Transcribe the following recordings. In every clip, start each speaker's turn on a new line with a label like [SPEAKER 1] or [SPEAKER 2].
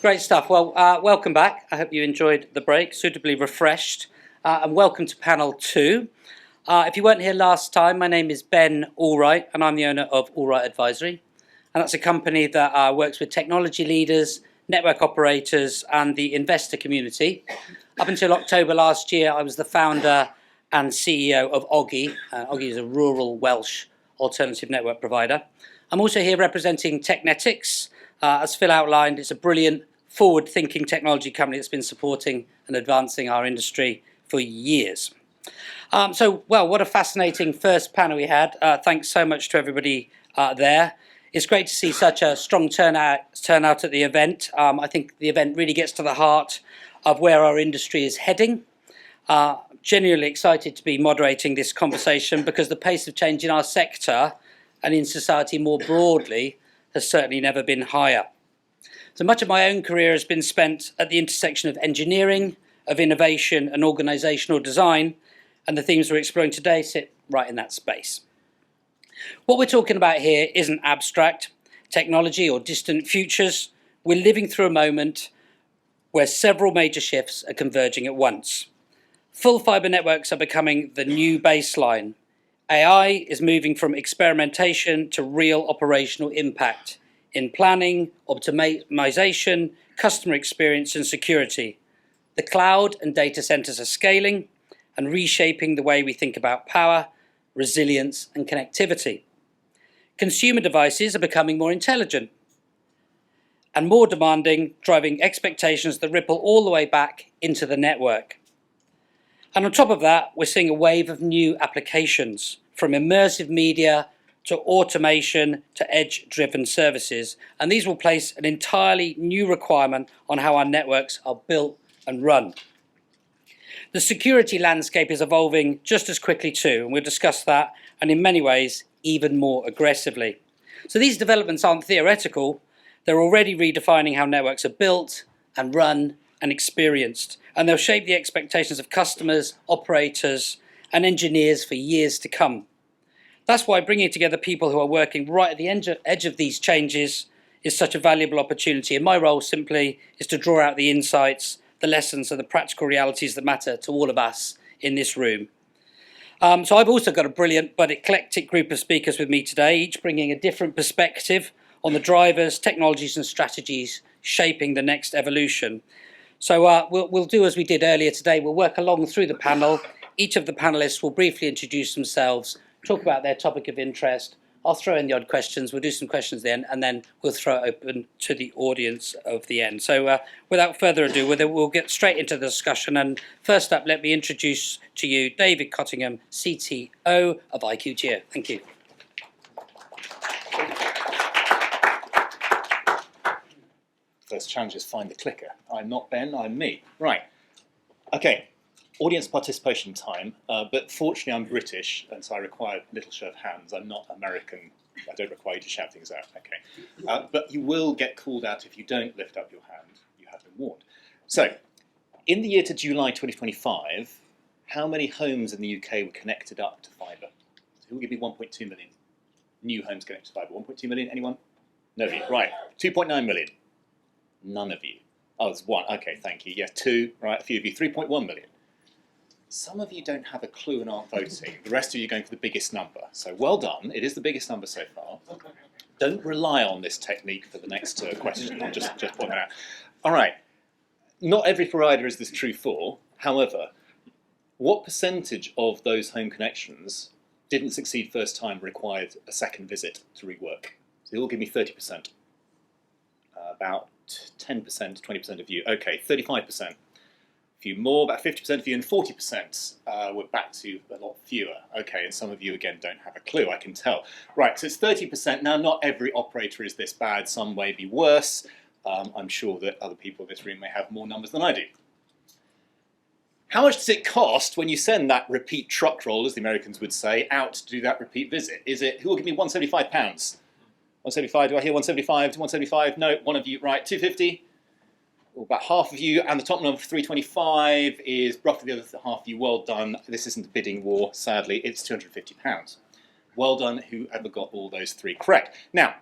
[SPEAKER 1] Great stuff. Well, welcome back. I hope you enjoyed the break, suitably refreshed, and welcome to panel 2. If you weren't here last time, my name is Ben Allwright, and I'm the owner of Allwright Advisory. And that's a company that works with technology leaders, network operators, and the investor community. Up until October last year, I was the founder and CEO of Oggi. Oggi is a rural Welsh alternative network provider. I'm also here representing Technetics. As Phil outlined, it's a brilliant, forward-thinking technology company that's been supporting and advancing our industry for years. What a fascinating first panel we had. Thanks so much to everybody there. It's great to see such a strong turnout at the event. I think the event really gets to the heart of where our industry is heading. Genuinely excited to be moderating this conversation because the pace of change in our sector and in society more broadly has certainly never been higher. So much of my own career has been spent at the intersection of engineering, of innovation and organisational design, and the themes we're exploring today sit right in that space. What we're talking about here isn't abstract technology or distant futures. We're living through a moment where several major shifts are converging at once. Full fibre networks are becoming the new baseline. AI is moving from experimentation to real operational impact in planning, optimization, customer experience and security. The cloud and data centres are scaling and reshaping the way we think about power, resilience and connectivity. Consumer devices are becoming more intelligent and more demanding, driving expectations that ripple all the way back into the network. And on top of that, we're seeing a wave of new applications, from immersive media to automation to edge-driven services. And these will place an entirely new requirement on how our networks are built and run. The security landscape is evolving just as quickly too, and we'll discuss that, and in many ways, even more aggressively. So these developments aren't theoretical. They're already redefining how networks are built and run and experienced, and they'll shape the expectations of customers, operators, and engineers for years to come. That's why bringing together people who are working right at the edge of these changes is such a valuable opportunity. And my role simply is to draw out the insights, the lessons, and the practical realities that matter to all of us in this room. So I've also got a brilliant but eclectic group of speakers with me today, each bringing a different perspective on the drivers, technologies, and strategies shaping the next evolution. So we'll do as we did earlier today. We'll work along through the panel. Each of the panelists will briefly introduce themselves, talk about their topic of interest. I'll throw in the odd questions. We'll do some questions then, and then we'll throw it open to the audience of the end. So without further ado, we'll get straight into the discussion. And first up, let me introduce to you David Cottingham, CTO of IQGeo. Thank you.
[SPEAKER 2] First challenge is find the clicker. I'm not Ben, I'm me. Right. Okay. Audience participation time, but fortunately I'm British, and so I require a little show of hands. I'm not American. I don't require you to shout things out. Okay. But you will get called out if you don't lift up your hand. You have been warned. So, in the year to July 2025, how many homes in the UK were connected up to fibre? So who will give me 1.2 million new homes connected to fibre? 1.2 million, anyone? Nobody. Right. 2.9 million. None of you. Oh, there's one. Okay, thank you. Yeah, two. Right, a few of you. 3.1 million. Some of you don't have a clue and aren't voting. The rest of you are going for the biggest number. So well done. It is the biggest number so far. Don't rely on this technique for the next question. I'll just point that out. All right. Not every provider is this true for. However, what percentage of those home connections didn't succeed first time, required a second visit to rework? So you'll give me 30%. About 10%, 20% of you. Okay, 35%. A few more, about 50% of you, and 40% were back to a lot fewer. Okay, and some of you, again, don't have a clue, I can tell. Right, so it's 30%. Now, not every operator is this bad. Some may be worse. I'm sure that other people in this room may have more numbers than I do. How much does it cost when you send that repeat truck roll, as the Americans would say, out to do that repeat visit? Is it, who will give me £175? 175, do I hear 175? 175? No, one of you, right, 250? Well, about half of you, and the top number 325 is roughly the other half of you. Well done. This isn't a bidding war, sadly. It's £250. Well done, whoever got all those three correct. Now,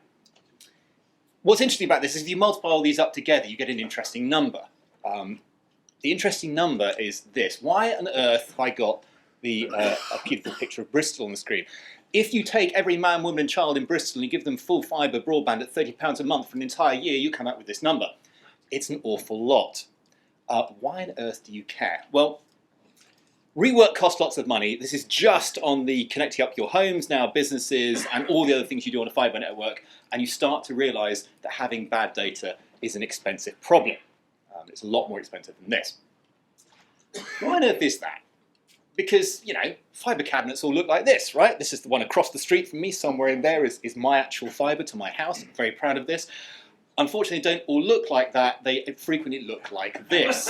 [SPEAKER 2] What's interesting about this is if you multiply all these up together, you get an interesting number. The interesting number is this. Why on earth have I got a beautiful picture of Bristol on the screen? If you take every man, woman and child in Bristol and you give them full fibre broadband at £30 a month for an entire year, you come out with this number. It's an awful lot. Why on earth do you care? Well, rework costs lots of money. This is just on the connecting up your homes now, businesses, and all the other things you do on a fibre network, and you start to realise that having bad data is an expensive problem. It's a lot more expensive than this. Why on earth is that? Because, you know, fibre cabinets all look like this, right? This is the one across the street from me. Somewhere in there is my actual fibre to my house. I'm very proud of this. Unfortunately, they don't all look like that. They frequently look like this.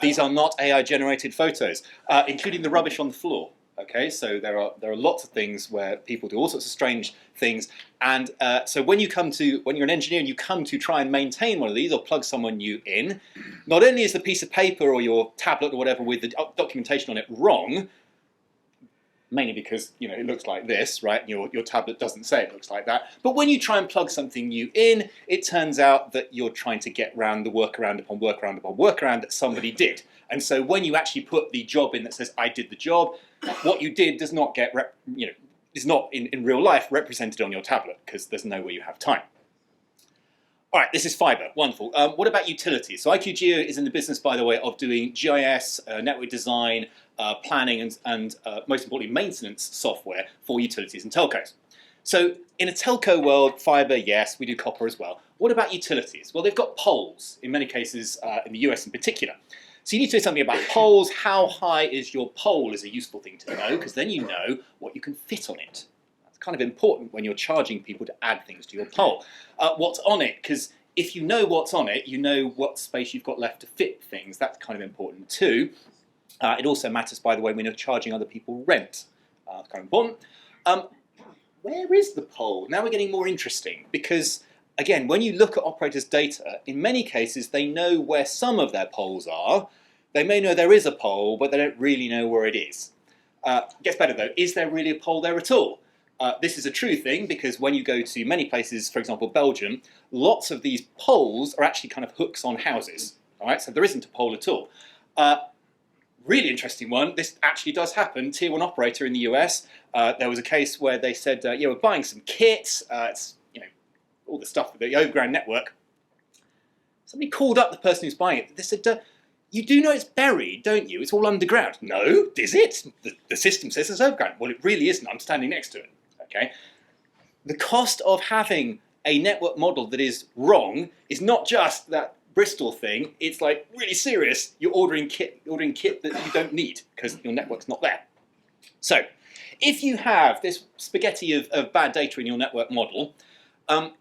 [SPEAKER 2] These are not AI-generated photos, including the rubbish on the floor. Okay, so there are lots of things where people do all sorts of strange things, and so when you're an engineer and you come to try and maintain one of these or plug someone new in, not only is the piece of paper or your tablet or whatever with the documentation on it wrong, mainly because it looks like this, right? Your tablet doesn't say it looks like that. But when you try and plug something new in, it turns out that you're trying to get round the workaround upon workaround upon workaround that somebody did. And so when you actually put the job in that says I did the job, what you did does not get is not in real life represented on your tablet because there's no way you have time. All right, this is fibre, wonderful. What about utilities? So IQGeo is in the business, by the way, of doing GIS, network design, planning, and most importantly, maintenance software for utilities and telcos. So in a telco world, fibre, yes, we do copper as well. What about utilities? Well, they've got poles, in many cases, in the US in particular. So you need to know something about poles. How high is your pole is a useful thing to know, because then you know what you can fit on it. That's kind of important when you're charging people to add things to your pole. What's on it, because if you know what's on it, you know what space you've got left to fit things. That's kind of important too. It also matters, by the way, when you're charging other people rent. That's kind of important. Where is the pole? Now we're getting more interesting, because again, when you look at operators' data, in many cases they know where some of their poles are. They may know there is a pole, but they don't really know where it is. Gets better though. Is there really a pole there at all? This is a true thing, because when you go to many places, for example Belgium, lots of these poles are actually kind of hooks on houses. All right, so there isn't a pole at all. Really interesting one. This actually does happen. Tier 1 operator in the US. There was a case where they said, yeah, we're buying some kit. It's all the stuff for the overground network. Somebody called up the person who's buying it. They said, you do know it's buried, don't you? It's all underground. No, is it? The system says it's overground. Well, it really isn't. I'm standing next to it. Okay. The cost of having a network model that is wrong is not just that Bristol thing. It's like really serious. You're ordering kit that you don't need because your network's not there. So if you have this spaghetti of bad data in your network model,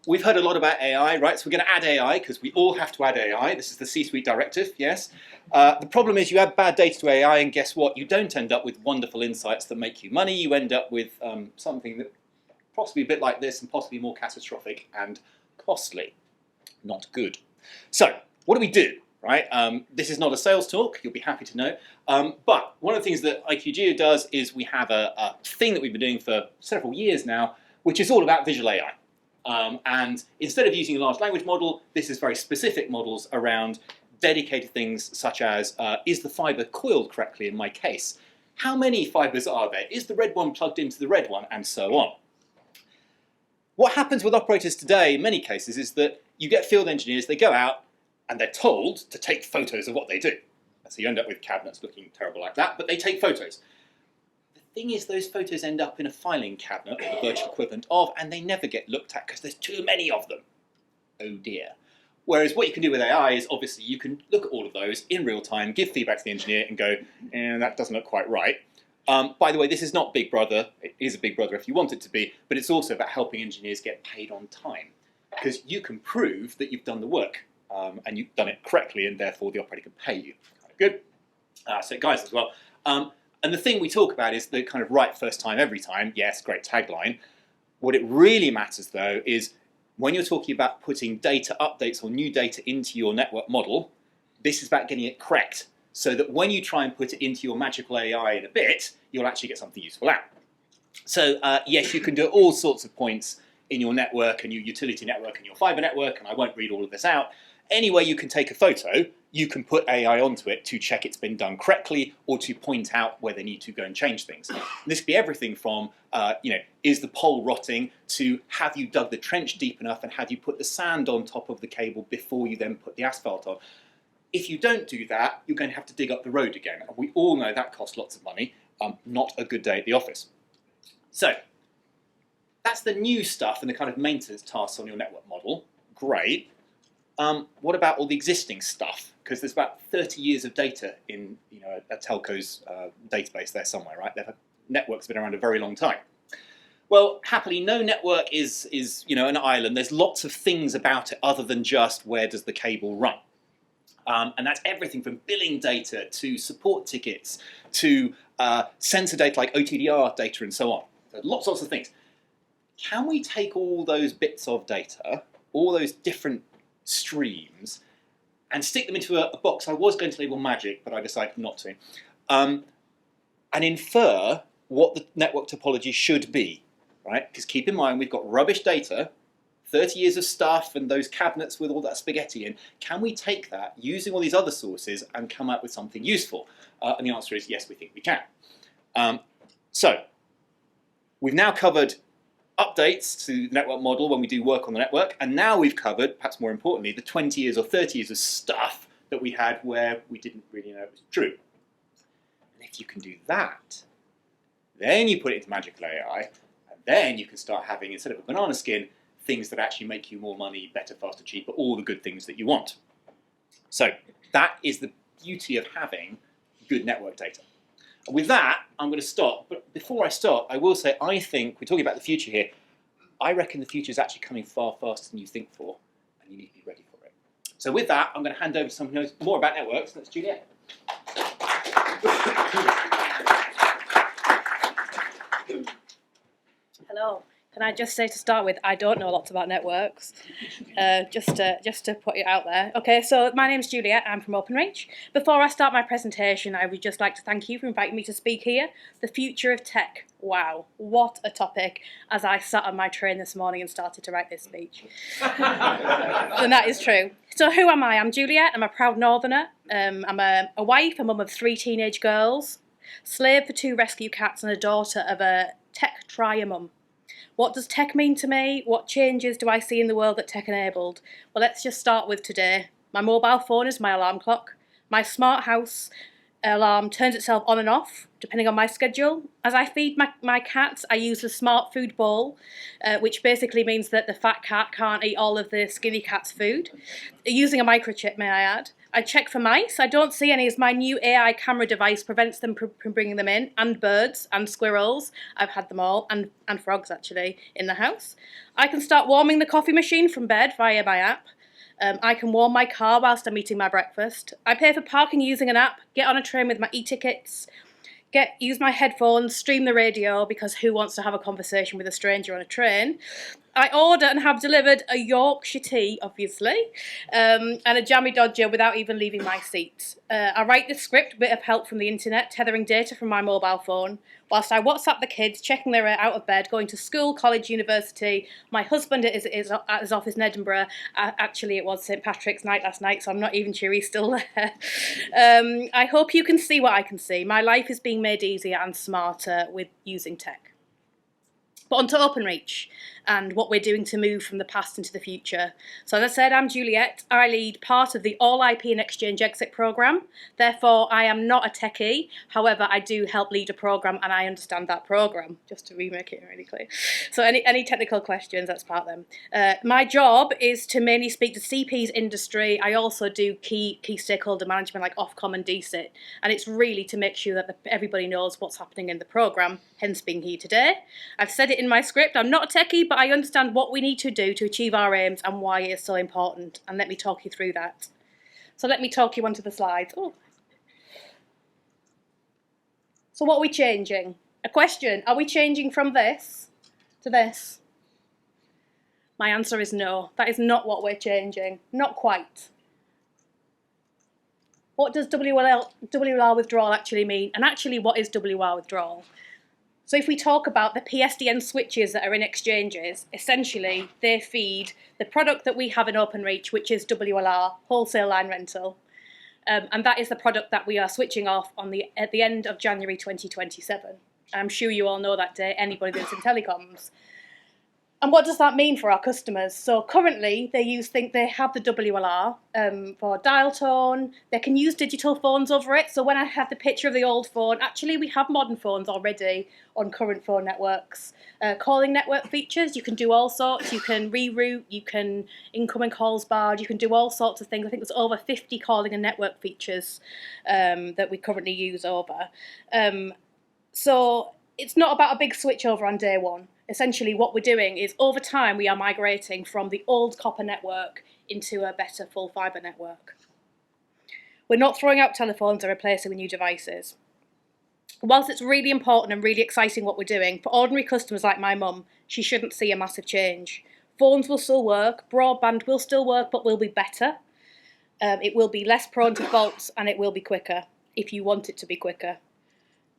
[SPEAKER 2] we've heard a lot about AI, right? So we're going to add AI because we all have to add AI. This is the C-suite directive, yes. The problem is you add bad data to AI and guess what? You don't end up with wonderful insights that make you money. You end up with something that possibly a bit like this and possibly more catastrophic and costly. Not good. So what do we do, right? This is not a sales talk, you'll be happy to know. But one of the things that IQGeo does is we have a thing that we've been doing for several years now, which is all about visual AI. And instead of using a large language model, this is very specific models around dedicated things such as, is the fibre coiled correctly in my case? How many fibres are there? Is the red one plugged into the red one? And so on. What happens with operators today, in many cases, is that you get field engineers, they go out and they're told to take photos of what they do. So you end up with cabinets looking terrible like that, but they take photos. The thing is, those photos end up in a filing cabinet, or the virtual equivalent of, and they never get looked at because there's too many of them. Oh dear. Whereas what you can do with AI is obviously you can look at all of those in real time, give feedback to the engineer and go, that doesn't look quite right. By the way, this is not Big Brother. It is a Big Brother if you want it to be, but it's also about helping engineers get paid on time. Because you can prove that you've done the work and you've done it correctly, and therefore the operator can pay you. Kind of good. So guys as well. And the thing we talk about is the kind of right first time, every time. Yes, great tagline. What it really matters though is when you're talking about putting data updates or new data into your network model, this is about getting it correct, so that when you try and put it into your magical AI in a bit, you'll actually get something useful out. So yes, you can do all sorts of points in your network and your utility network and your fibre network, and I won't read all of this out. Anywhere you can take a photo, you can put AI onto it to check it's been done correctly or to point out where they need to go and change things. And this could be everything from, is the pole rotting, to have you dug the trench deep enough and have you put the sand on top of the cable before you then put the asphalt on. If you don't do that, you're going to have to dig up the road again. And we all know that costs lots of money. Not a good day at the office. So that's the new stuff and the kind of maintenance tasks on your network model. Great. What about all the existing stuff? Because there's about 30 years of data in a telco's database there somewhere, right? Their network's been around a very long time. Well, happily, no network is an island. There's lots of things about it other than just where does the cable run. And that's everything from billing data to support tickets to sensor data like OTDR data and so on. So lots of things. Can we take all those bits of data, all those different streams, and stick them into a box I was going to label magic, but I decided not to, and infer what the network topology should be, right? Because keep in mind, we've got rubbish data, 30 years of stuff and those cabinets with all that spaghetti in. Can we take that using all these other sources and come up with something useful? And the answer is yes, we think we can. So we've now covered updates to the network model when we do work on the network, and now we've covered, perhaps more importantly, the 20 years or 30 years of stuff that we had where we didn't really know it was true. And if you can do that, then you put it into magical AI, and then you can start having, instead of a banana skin, things that actually make you more money, better, faster, cheaper, all the good things that you want. So that is the beauty of having good network data. And with that, I'm going to stop. But before I start, I will say, I think, we're talking about the future here, I reckon the future is actually coming far faster than you think for, and you need to be ready for it. So with that, I'm going to hand over to someone who knows more about networks, and that's Juliette.
[SPEAKER 3] Hello. Can I just say to start with, I don't know lots about networks, just to put it out there. Okay, so my name's Juliette, I'm from Openreach. Before I start my presentation, I would just like to thank you for inviting me to speak here. The future of tech. Wow, what a topic, as I sat on my train this morning and started to write this speech. And that is true. So who am I? I'm Juliette, I'm a proud northerner. I'm a wife, a mum of 3 teenage girls, slave for 2 rescue cats and a daughter of a tech trier mum. What does tech mean to me? What changes do I see in the world that tech enabled? Well, let's just start with today. My mobile phone is my alarm clock. My smart house alarm turns itself on and off, depending on my schedule. As I feed my cats, I use the smart food bowl, which basically means that the fat cat can't eat all of the skinny cat's food. Using a microchip, may I add. I check for mice. I don't see any as my new AI camera device prevents them from bringing them in, and birds and squirrels. I've had them all, and frogs actually, in the house. I can start warming the coffee machine from bed via my app. I can warm my car whilst I'm eating my breakfast. I pay for parking using an app, get on a train with my e-tickets, use my headphones, stream the radio, because who wants to have a conversation with a stranger on a train? I order and have delivered a Yorkshire tea, obviously, and a jammy dodger without even leaving my seat. I write the script, bit of help from the internet, tethering data from my mobile phone, whilst I WhatsApp the kids, checking they're out of bed, going to school, college, university. My husband is at his office in Edinburgh. Actually, it was St Patrick's night last night, so I'm not even sure he's still there. I hope you can see what I can see. My life is being made easier and smarter with using tech. But on to Openreach and what we're doing to move from the past into the future. So as I said, I'm Juliette. I lead part of the All IP and Exchange Exit programme. Therefore, I am not a techie. However, I do help lead a programme and I understand that programme, just to remake it really clear. So any technical questions, that's part of them. My job is to mainly speak to CP's industry. I also do key stakeholder management like Ofcom and DCIT. And it's really to make sure that everybody knows what's happening in the programme, hence being here today. I've said it in my script, I'm not a techie, but I understand what we need to do to achieve our aims and why it is so important. And let me talk you through that. So let me talk you onto the slides. Oh. So what are we changing? A question, are we changing from this to this? My answer is no. That is not what we're changing. Not quite. What does WLR withdrawal actually mean? And actually, what is WLR withdrawal? So if we talk about the PSDN switches that are in exchanges, essentially they feed the product that we have in Openreach, which is WLR, wholesale line rental. And that is the product that we are switching off at the end of January 2027. I'm sure you all know that day, anybody that's in telecoms. And what does that mean for our customers? So currently they have the WLR for dial tone. They can use digital phones over it. So when I have the picture of the old phone, actually we have modern phones already on current phone networks. Calling network features, you can do all sorts. You can reroute, you can incoming calls barred, you can do all sorts of things. I think there's over 50 calling and network features that we currently use over. So it's not about a big switch over on day one. Essentially what we're doing is over time we are migrating from the old copper network into a better full fibre network. We're not throwing out telephones or replacing with new devices. Whilst it's really important and really exciting what we're doing, for ordinary customers like my mum, she shouldn't see a massive change. Phones will still work, broadband will still work, but will be better. It will be less prone to faults and it will be quicker, if you want it to be quicker.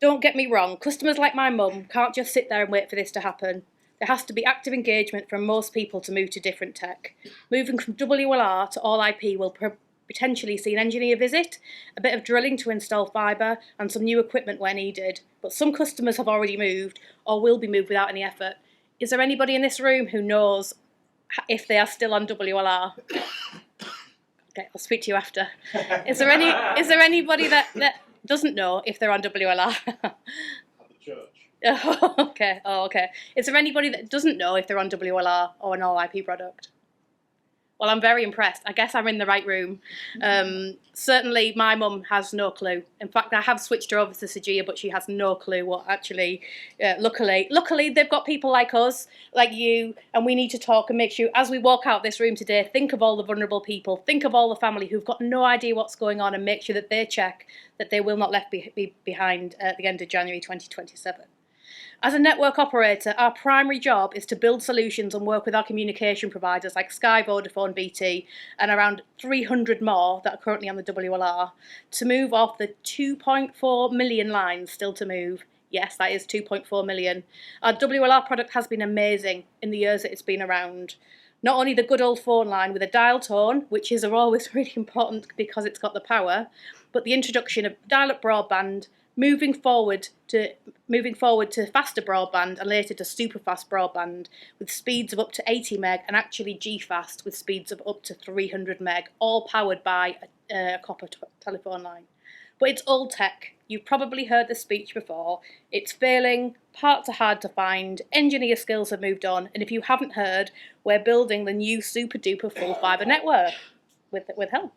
[SPEAKER 3] Don't get me wrong, customers like my mum can't just sit there and wait for this to happen. There has to be active engagement from most people to move to different tech. Moving from WLR to all IP will potentially see an engineer visit, a bit of drilling to install fibre and some new equipment where needed. But some customers have already moved or will be moved without any effort. Is there anybody in this room who knows if they are still on WLR? Okay, I'll speak to you after. Is there anybody that doesn't know if they're on WLR?
[SPEAKER 4] At the church.
[SPEAKER 3] Oh, okay. Is there anybody that doesn't know if they're on WLR or an all IP product? Well, I'm very impressed. I guess I'm in the right room. Certainly, my mum has no clue. In fact, I have switched her over to SCTE, but she has no clue what actually. Luckily, they've got people like us, like you, and we need to talk and make sure as we walk out this room today, think of all the vulnerable people, think of all the family who've got no idea what's going on, and make sure that they check that they will not be behind at the end of January 2027. As a network operator, our primary job is to build solutions and work with our communication providers like Sky, Vodafone, BT, and around 300 more that are currently on the WLR to move off the 2.4 million lines still to move. Yes, that is 2.4 million. Our WLR product has been amazing in the years that it's been around. Not only the good old phone line with a dial tone, which is always really important because it's got the power, but the introduction of dial-up broadband, moving forward to faster broadband and later to super fast broadband with speeds of up to 80 meg and actually G-fast with speeds of up to 300 meg, all powered by a copper telephone line. But it's old tech. You've probably heard the speech before. It's failing, parts are hard to find, engineer skills have moved on, and if you haven't heard, we're building the new super duper full fibre network with help.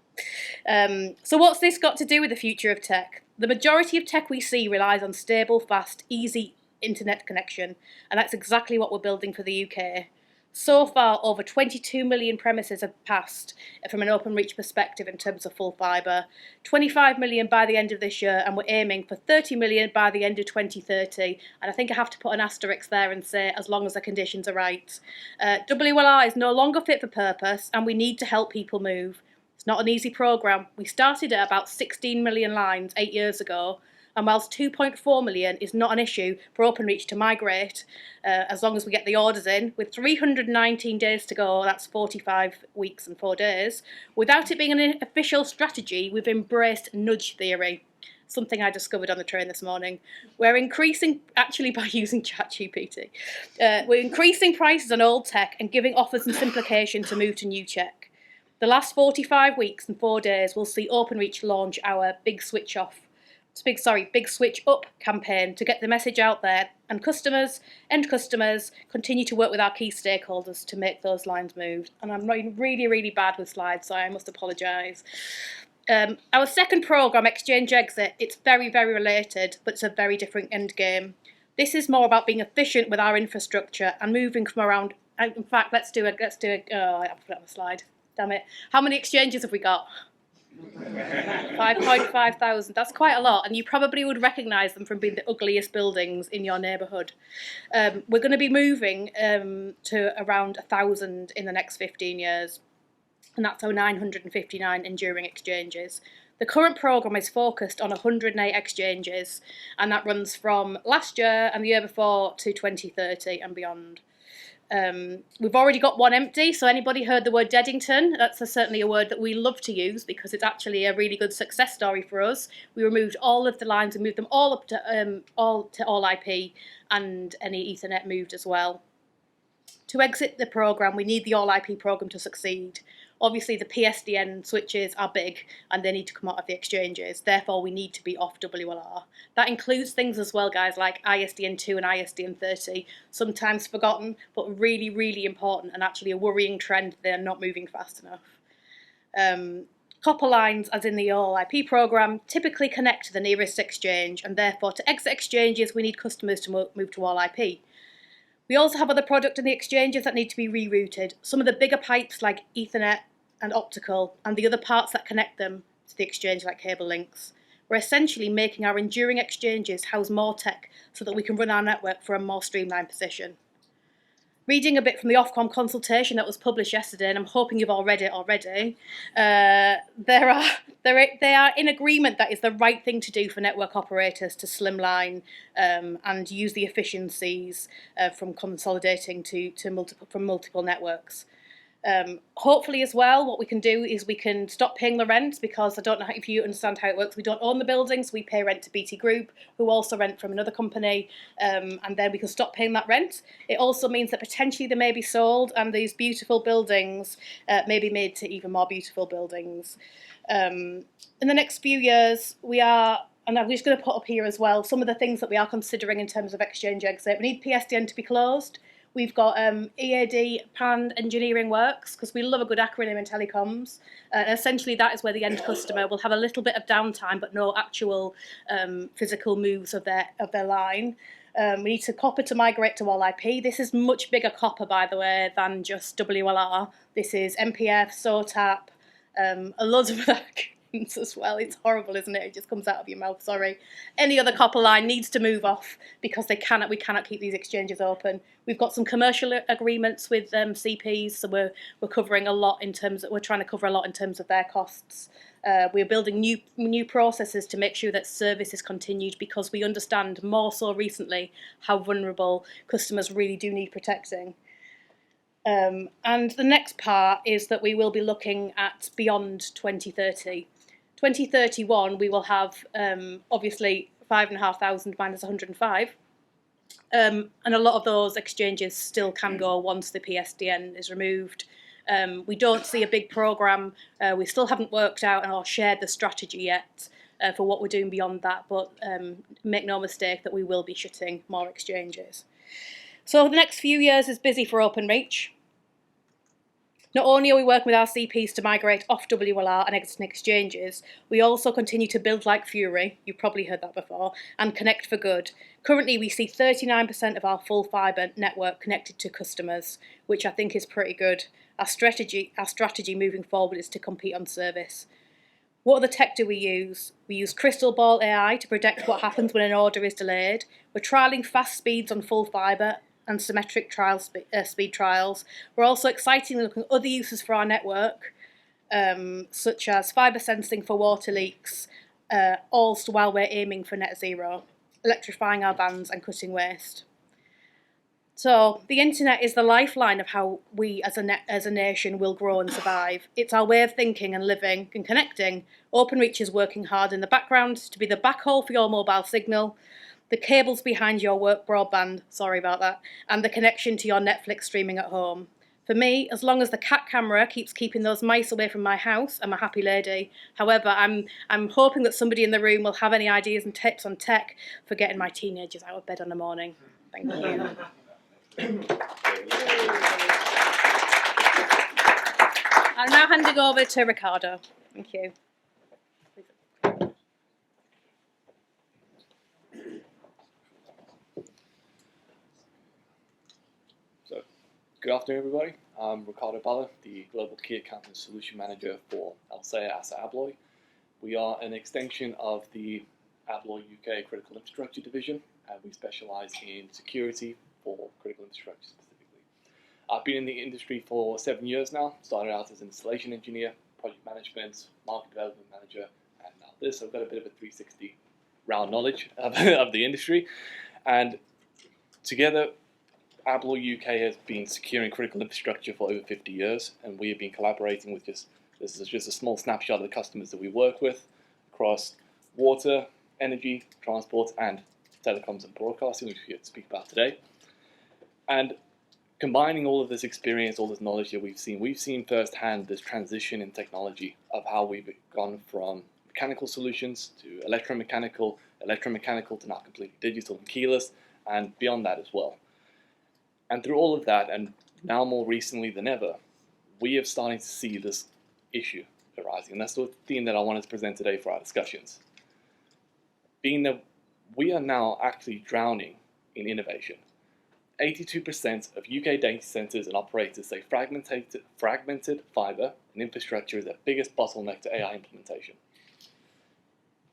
[SPEAKER 3] So what's this got to do with the future of tech? The majority of tech we see relies on stable, fast, easy internet connection, and that's exactly what we're building for the UK. So far, over 22 million premises have passed from an Openreach perspective in terms of full fibre, 25 million by the end of this year, and we're aiming for 30 million by the end of 2030. And I think I have to put an asterisk there and say, as long as the conditions are right. WLR is no longer fit for purpose, and we need to help people move. It's not an easy programme. We started at about 16 million lines 8 years ago, and whilst 2.4 million is not an issue for Openreach to migrate, as long as we get the orders in, with 319 days to go, that's 45 weeks and 4 days, without it being an official strategy, we've embraced nudge theory, something I discovered on the train this morning. We're increasing, actually by using ChatGPT, we're increasing prices on old tech and giving offers and simplification to move to new tech. The last 45 weeks and 4 days will see Openreach launch our Big Switch Up campaign to get the message out there, and end customers, continue to work with our key stakeholders to make those lines move. And I'm really, really bad with slides, so I must apologise. Our second programme, Exchange Exit, it's very, very related, but it's a very different end game. This is more about being efficient with our infrastructure and moving from around. In fact, let's do it. Oh, I have to put it on the slide. Damn it! How many exchanges have we got? 5.5 thousand. That's quite a lot, and you probably would recognise them from being the ugliest buildings in your neighbourhood. We're going to be moving to around 1,000 in the next 15 years, and that's our 959 enduring exchanges. The current programme is focused on 108 exchanges, and that runs from last year and the year before to 2030 and beyond. We've already got one empty, so anybody heard the word Deddington? That's certainly a word that we love to use because it's actually a really good success story for us. We removed all of the lines and moved them all up to all IP, and any Ethernet moved as well. To exit the programme, we need the all IP programme to succeed. Obviously, the PSDN switches are big and they need to come out of the exchanges. Therefore, we need to be off WLR. That includes things as well, guys, like ISDN2 and ISDN30. Sometimes forgotten, but really, really important, and actually a worrying trend. They're not moving fast enough. Copper lines, as in the all IP programme, typically connect to the nearest exchange, and therefore to exit exchanges, we need customers to move to all IP. We also have other product in the exchanges that need to be rerouted. Some of the bigger pipes like Ethernet and optical, and the other parts that connect them to the exchange like cable links. We're essentially making our enduring exchanges house more tech so that we can run our network from a more streamlined position. Reading a bit from the Ofcom consultation that was published yesterday, and I'm hoping you've all read it already, they are in agreement that it's the right thing to do for network operators to slimline and use the efficiencies from consolidating from multiple networks. Hopefully as well, what we can do is we can stop paying the rent, because I don't know if you understand how it works. We don't own the buildings, we pay rent to BT Group, who also rent from another company, and then we can stop paying that rent. It also means that potentially they may be sold, and these beautiful buildings may be made to even more beautiful buildings. In the next few years, we are, and I'm just going to put up here as well, some of the things that we are considering in terms of exchange exit. We need PSDN to be closed. We've got EAD, Planned Engineering Works, because we love a good acronym in telecoms. Essentially, that is where the end customer will have a little bit of downtime, but no actual physical moves of their line. We need to copper to migrate to all IP. This is much bigger copper, by the way, than just WLR. This is MPF, SOTAP, a lot of other acronyms as well. It's horrible, isn't it? It just comes out of your mouth, sorry. Any other copper line needs to move off because we cannot keep these exchanges open. We've got some commercial agreements with CPs, so we're covering a lot in terms of, we're trying to cover a lot in terms of their costs. We're building new processes to make sure that service is continued, because we understand more so recently how vulnerable customers really do need protecting. And the next part is that we will be looking at beyond 2030. 2031, we will have obviously 5,500 minus 105. And a lot of those exchanges still can go once the PSDN is removed. We don't see a big programme. We still haven't worked out or shared the strategy yet for what we're doing beyond that, but make no mistake that we will be shutting more exchanges. So the next few years is busy for Openreach. Not only are we working with our CPs to migrate off WLR and exit exchanges, we also continue to build like fury, you've probably heard that before, and connect for good. Currently we see 39% of our full fibre network connected to customers, which I think is pretty good. Our strategy moving forward is to compete on service. What other tech do we use? We use Crystal Ball AI to predict what happens when an order is delayed. We're trialling fast speeds on full fibre and symmetric speed trials. We're also excitingly looking at other uses for our network, such as fibre sensing for water leaks, also while we're aiming for net zero, electrifying our vans and cutting waste. So the internet is the lifeline of how we as a nation will grow and survive. It's our way of thinking and living and connecting. Openreach is working hard in the background to be the backhaul for your mobile signal, the cables behind your work broadband, sorry about that, and the connection to your Netflix streaming at home. For me, as long as the cat camera keeps keeping those mice away from my house, I'm a happy lady. However, I'm hoping that somebody in the room will have any ideas and tips on tech for getting my teenagers out of bed in the morning. Thank you. I'm now handing over to Ricardo. Thank you.
[SPEAKER 5] Good afternoon, everybody. I'm Ricardo Balla, the Global Key Account and Solution Manager for ALCEA, ASSA, ABLOY. We are an extension of the ABLOY UK Critical Infrastructure Division, and we specialise in security for critical infrastructure specifically. I've been in the industry for 7 years now, started out as an installation engineer, project management, market development manager, and this. I've got a bit of a 360 round knowledge of the industry, and together ABLOY UK has been securing critical infrastructure for over 50 years, and we have been collaborating with this is just a small snapshot of the customers that we work with across water, energy, transport, and telecoms and broadcasting, which we're here to speak about today. And combining all of this experience, all this knowledge that we've seen firsthand this transition in technology of how we've gone from mechanical solutions to electromechanical to now completely digital and keyless, and beyond that as well. And through all of that, and now more recently than ever, we are starting to see this issue arising. And that's the theme that I wanted to present today for our discussions. Being that we are now actually drowning in innovation. 82% of UK data centers and operators say fragmented fiber and infrastructure is their biggest bottleneck to AI implementation.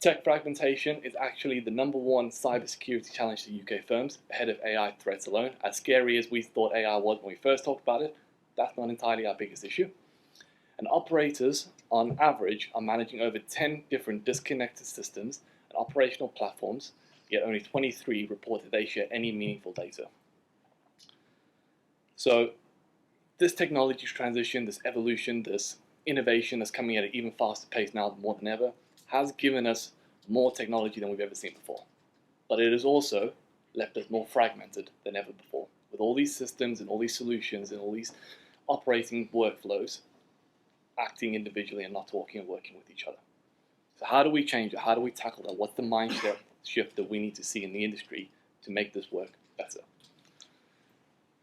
[SPEAKER 5] Tech fragmentation is actually the #1 cybersecurity challenge to UK firms, ahead of AI threats alone. As scary as we thought AI was when we first talked about it, that's not entirely our biggest issue. And operators, on average, are managing over 10 different disconnected systems and operational platforms, yet only 23 report that they share any meaningful data. So this technology transition, this evolution, this innovation that's coming at an even faster pace now more than ever, has given us more technology than we've ever seen before. But it has also left us more fragmented than ever before, with all these systems and all these solutions and all these operating workflows acting individually and not talking and working with each other. So how do we change it? How do we tackle that? What's the mindset shift that we need to see in the industry to make this work better?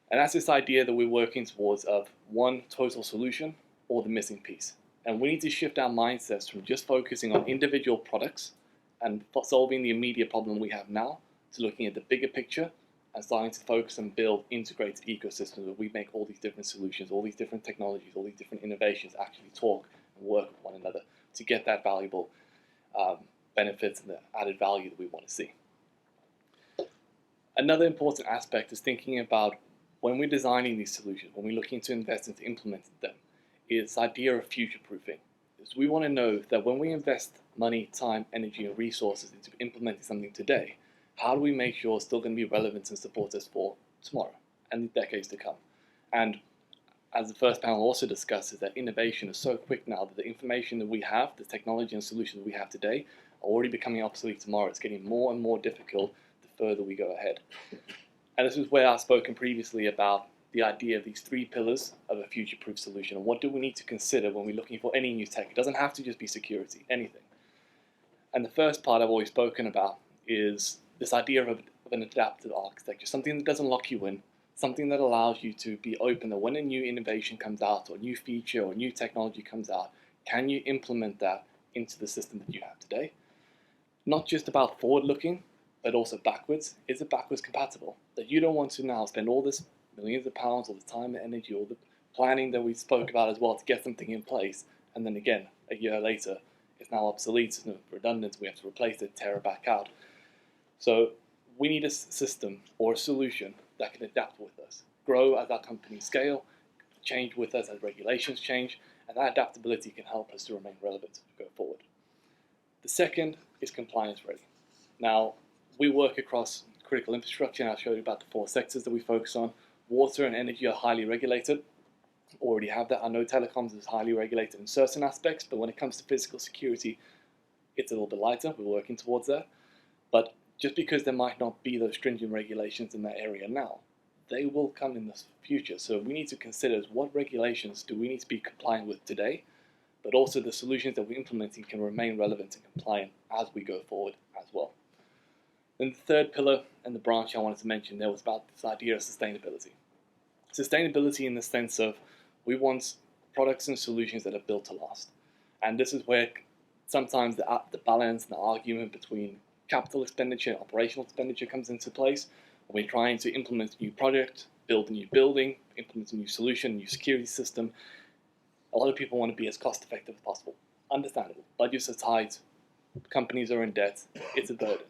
[SPEAKER 5] And that's this idea that we're working towards of one total solution or the missing piece. And we need to shift our mindsets from just focusing on individual products and solving the immediate problem we have now to looking at the bigger picture and starting to focus and build integrated ecosystems where we make all these different solutions, all these different technologies, all these different innovations actually talk and work with one another to get that valuable benefits and the added value that we want to see. Another important aspect is thinking about when we're designing these solutions, when we're looking to invest into implementing them, is the idea of future-proofing. We want to know that when we invest money, time, energy, and resources into implementing something today, how do we make sure it's still going to be relevant and support us for tomorrow and the decades to come? And as the first panel also discusses, that innovation is so quick now that the information that we have, the technology and solutions that we have today, are already becoming obsolete tomorrow. It's getting more and more difficult the further we go ahead. And this is where I've spoken previously about the idea of these 3 pillars of a future-proof solution. And what do we need to consider when we're looking for any new tech? It doesn't have to just be security, anything. And the first part I've always spoken about is this idea of an adaptive architecture, something that doesn't lock you in, something that allows you to be open that when a new innovation comes out or a new feature or new technology comes out, can you implement that into the system that you have today? Not just about forward-looking, but also backwards. Is it backwards compatible? That you don't want to now spend all this millions of pounds, all the time and energy, all the planning that we spoke about as well to get something in place, and then again, a year later, it's now obsolete, it's redundant, we have to replace it, tear it back out. So we need a system or a solution that can adapt with us, grow as our companies scale, change with us as regulations change, and that adaptability can help us to remain relevant as we go forward. The second is compliance ready. Now, we work across critical infrastructure, and I'll show you about the 4 sectors that we focus on. Water and energy are highly regulated. Already have that. I know telecoms is highly regulated in certain aspects, but when it comes to physical security, it's a little bit lighter. We're working towards that. But just because there might not be those stringent regulations in that area now, they will come in the future. So we need to consider what regulations do we need to be compliant with today, but also the solutions that we're implementing can remain relevant and compliant as we go forward as well. Then the third pillar and the branch I wanted to mention there was about this idea of sustainability. Sustainability in the sense of we want products and solutions that are built to last. And this is where sometimes the balance and the argument between capital expenditure and operational expenditure comes into place. When we're trying to implement a new project, build a new building, implement a new solution, new security system, a lot of people want to be as cost effective as possible. Understandable. Budgets are tight, companies are in debt, it's a burden.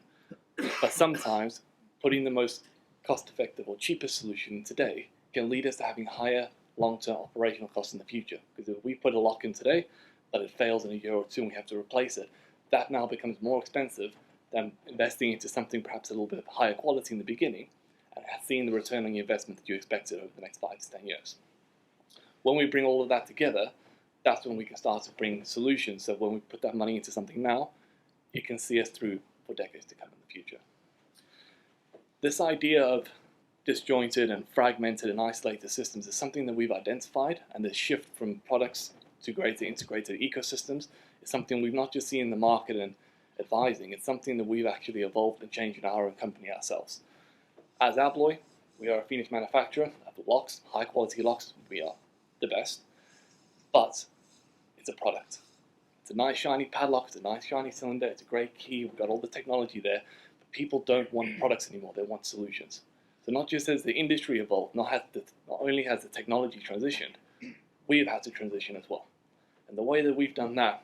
[SPEAKER 5] But sometimes putting the most cost effective or cheapest solution today can lead us to having higher long-term operational costs in the future. Because if we put a lock in today, but it fails in a year or two and we have to replace it, that now becomes more expensive than investing into something perhaps a little bit higher quality in the beginning and seeing the return on your investment that you expected over the next 5 to 10 years. When we bring all of that together, that's when we can start to bring solutions. So when we put that money into something now, it can see us through for decades to come in the future. This idea of disjointed and fragmented and isolated systems is something that we've identified, and the shift from products to greater integrated ecosystems is something we've not just seen in the market and advising, it's something that we've actually evolved and changed in our own company ourselves. As ABLOY, we are a Phoenix manufacturer of locks, high quality locks, we are the best, but it's a product. It's a nice shiny padlock, it's a nice shiny cylinder, it's a great key, we've got all the technology there, but people don't want products anymore, they want solutions. So not just has the industry evolved, not only has the technology transitioned, we've had to transition as well. And the way that we've done that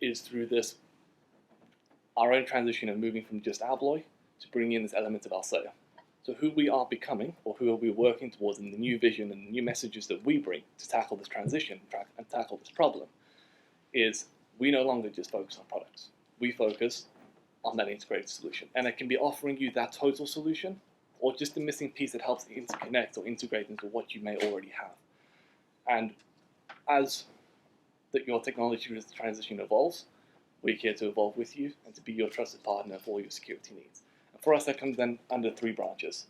[SPEAKER 5] is through this, our own transition of moving from just ABLOY to bringing in this element of ALCEA. So who we are becoming, or who are we working towards in the new vision and the new messages that we bring to tackle this transition and tackle this problem, is we no longer just focus on products. We focus on that integrated solution. And it can be offering you that total solution, or just the missing piece that helps to interconnect or integrate into what you may already have. And as your technology transition evolves, we're here to evolve with you and to be your trusted partner for all your security needs. And for us, that comes then under 3 branches.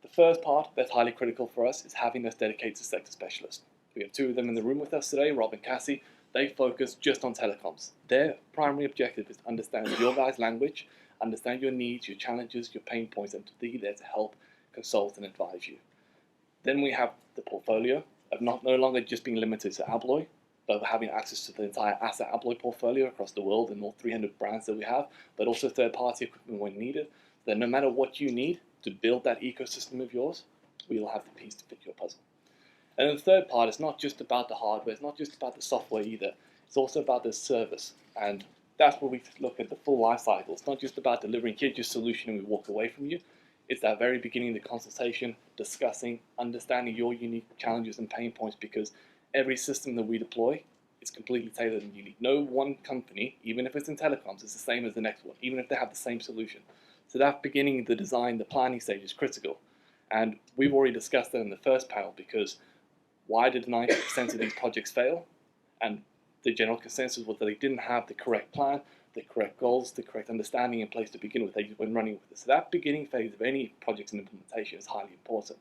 [SPEAKER 5] The first part that's highly critical for us is having this dedicated sector specialist. We have 2 of them in the room with us today, Rob and Cassie. They focus just on telecoms. Their primary objective is to understand your guys' language, understand your needs, your challenges, your pain points, and to be there to help consult and advise you. Then we have the portfolio of no longer just being limited to ABLOY, but having access to the entire ASSA ABLOY portfolio across the world and all 300 brands that we have, but also third-party equipment when needed. Then no matter what you need to build that ecosystem of yours, we will have the piece to fit your puzzle. And then the third part is not just about the hardware, it's not just about the software either, it's also about the service. And that's where we look at the full life cycle. It's not just about delivering here's your solution and we walk away from you. It's that very beginning of the consultation, discussing, understanding your unique challenges and pain points, because every system that we deploy is completely tailored and unique. No one company, even if it's in telecoms, is the same as the next one, even if they have the same solution. So that beginning, the design, the planning stage is critical. And we've already discussed that in the first panel, because why did 90% of these projects fail? And the general consensus was that they didn't have the correct plan, the correct goals, the correct understanding in place to begin with. They just went running with it. So that beginning phase of any project and implementation is highly important.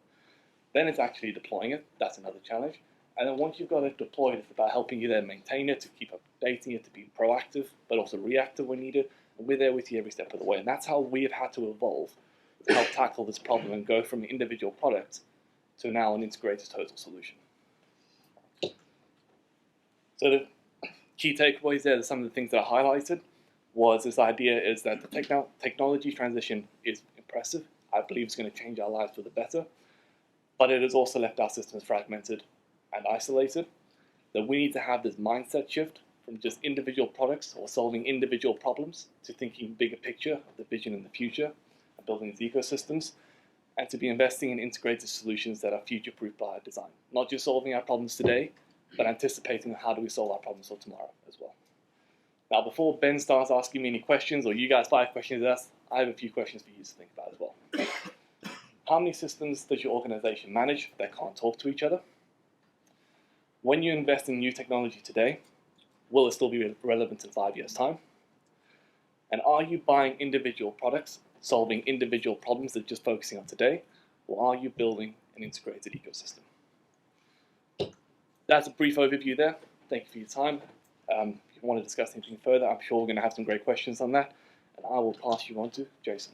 [SPEAKER 5] Then it's actually deploying it. That's another challenge. And then once you've got it deployed, it's about helping you then maintain it, to keep updating it, to be proactive, but also reactive when needed. And we're there with you every step of the way. And that's how we have had to evolve to help tackle this problem and go from an individual product to now an integrated total solution. So the key takeaways there, some of the things that I highlighted, was this idea is that the technology transition is impressive. I believe it's going to change our lives for the better, but it has also left our systems fragmented and isolated, that we need to have this mindset shift from just individual products or solving individual problems to thinking bigger picture of the vision in the future and building these ecosystems, and to be investing in integrated solutions that are future-proof by our design. Not just solving our problems today, but anticipating how do we solve our problems for tomorrow as well. Now, before Ben starts asking me any questions, or you guys fire questions at us, I have a few questions for you to think about as well. How many systems does your organization manage that can't talk to each other? When you invest in new technology today, will it still be relevant in 5 years' time? And are you buying individual products, solving individual problems that are just focusing on today, or are you building an integrated ecosystem? That's a brief overview there. Thank you for your time. If you want to discuss anything further, I'm sure we're going to have some great questions on that, and I will pass you on to Jason.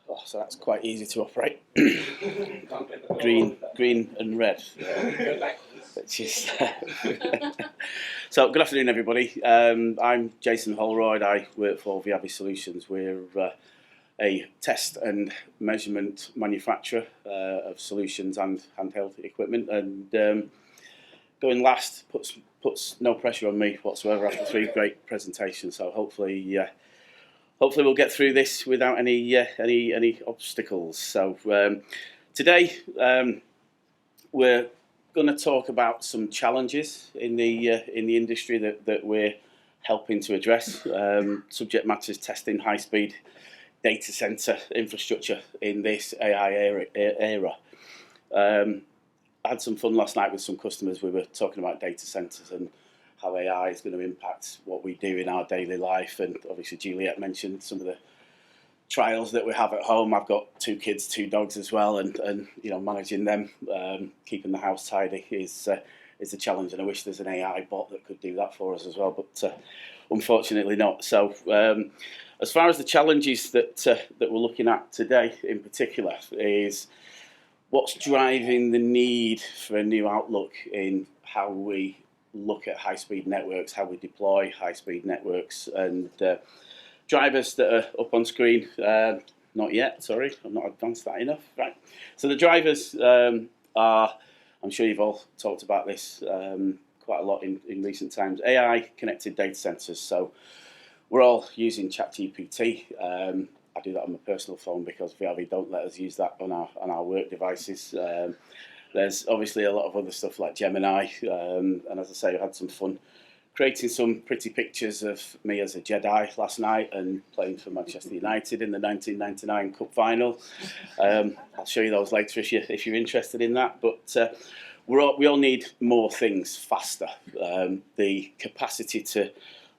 [SPEAKER 6] Oh, so that's quite easy to operate. green and red. Which is so, good afternoon, everybody. I'm Jason Holroyd. I work for VIAVI Solutions. We're a test and measurement manufacturer of solutions and handheld equipment. And going last puts no pressure on me whatsoever after 3 great presentations. So hopefully hopefully we'll get through this without any obstacles. So today we're going to talk about some challenges in the industry that we're helping to address. Subject matter is testing high-speed data center infrastructure in this AI era. I had some fun last night with some customers. We were talking about data centers and how AI is going to impact what we do in our daily life. And obviously Juliette mentioned some of the trials that we have at home. I've got 2 kids, 2 dogs as well, and you know, managing them, keeping the house tidy is a challenge. And I wish there's an AI bot that could do that for us as well, but unfortunately not. So as far as the challenges that we're looking at today in particular is what's driving the need for a new outlook in how we look at high-speed networks, how we deploy high-speed networks, and drivers that are up on screen. Not yet, sorry, I've not advanced that enough. Right. So the drivers are, I'm sure you've all talked about this quite a lot in recent times, AI connected data centers. So we're all using ChatGPT. I do that on my personal phone because VIAVI don't let us use that on our work devices. There's obviously a lot of other stuff like Gemini, and as I say, I had some fun creating some pretty pictures of me as a Jedi last night and playing for Manchester United in the 1999 Cup final. I'll show you those later if you're interested in that. But we all need more things faster. The capacity to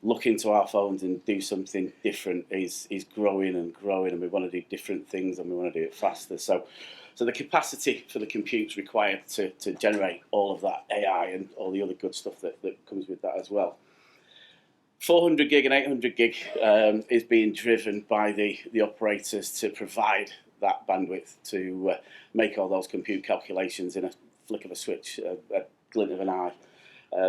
[SPEAKER 6] look into our phones and do something different is growing and growing, and we want to do different things and we want to do it faster. So the capacity for the compute required to generate all of that AI and all the other good stuff that comes with that as well. 400 gig and 800 gig is being driven by the operators to provide that bandwidth to make all those compute calculations in a flick of a switch, a glint of an eye.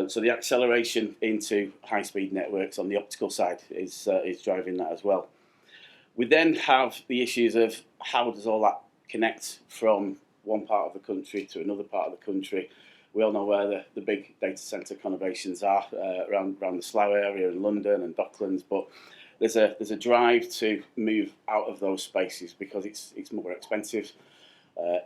[SPEAKER 6] So the acceleration into high-speed networks on the optical side is driving that as well. We then have the issues of how does all that connect from one part of the country to another part of the country. We all know where the big data centre conurbations are around the Slough area in London and Docklands, but there's a drive to move out of those spaces because it's more expensive.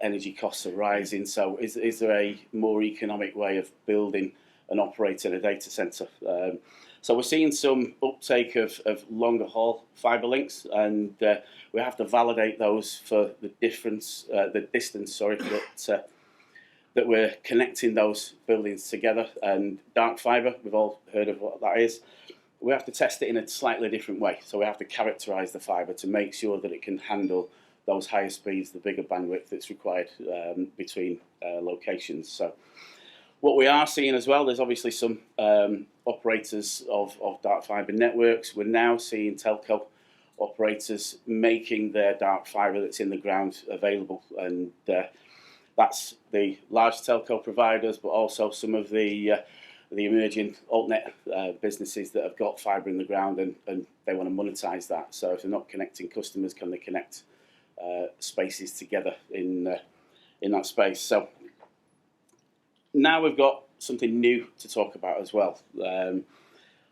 [SPEAKER 6] Energy costs are rising. So is there a more economic way of building and operating a data centre? So we're seeing some uptake of longer haul fibre links, and we have to validate those for the distance that we're connecting those buildings together. And dark fibre, we've all heard of what that is. We have to test it in a slightly different way. So we have to characterise the fibre to make sure that it can handle those higher speeds, the bigger bandwidth that's required between locations. So what we are seeing as well, there's obviously some operators of dark fibre networks. We're now seeing telco operators making their dark fibre that's in the ground available, and that's the large telco providers, but also some of the emerging altnet businesses that have got fibre in the ground, and they want to monetize that. So if they're not connecting customers, can they connect spaces together in that space? So now we've got something new to talk about as well.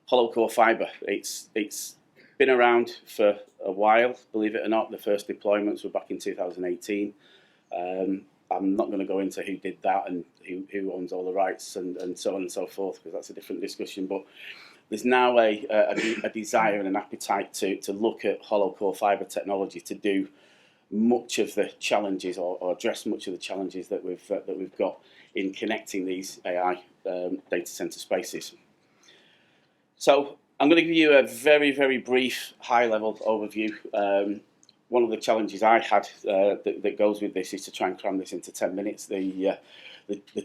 [SPEAKER 6] Hollow core fibre. It's been around for a while, believe it or not. The first deployments were back in 2018. I'm not going to go into who did that and who owns all the rights and so on and so forth, because that's a different discussion. But there's now a desire and an appetite to look at hollow core fibre technology to do much of the challenges or address much of the challenges that we've got in connecting these AI data center spaces. So I'm going to give you a very, very brief high-level overview. One of the challenges I had that goes with this is to try and cram this into 10 minutes. The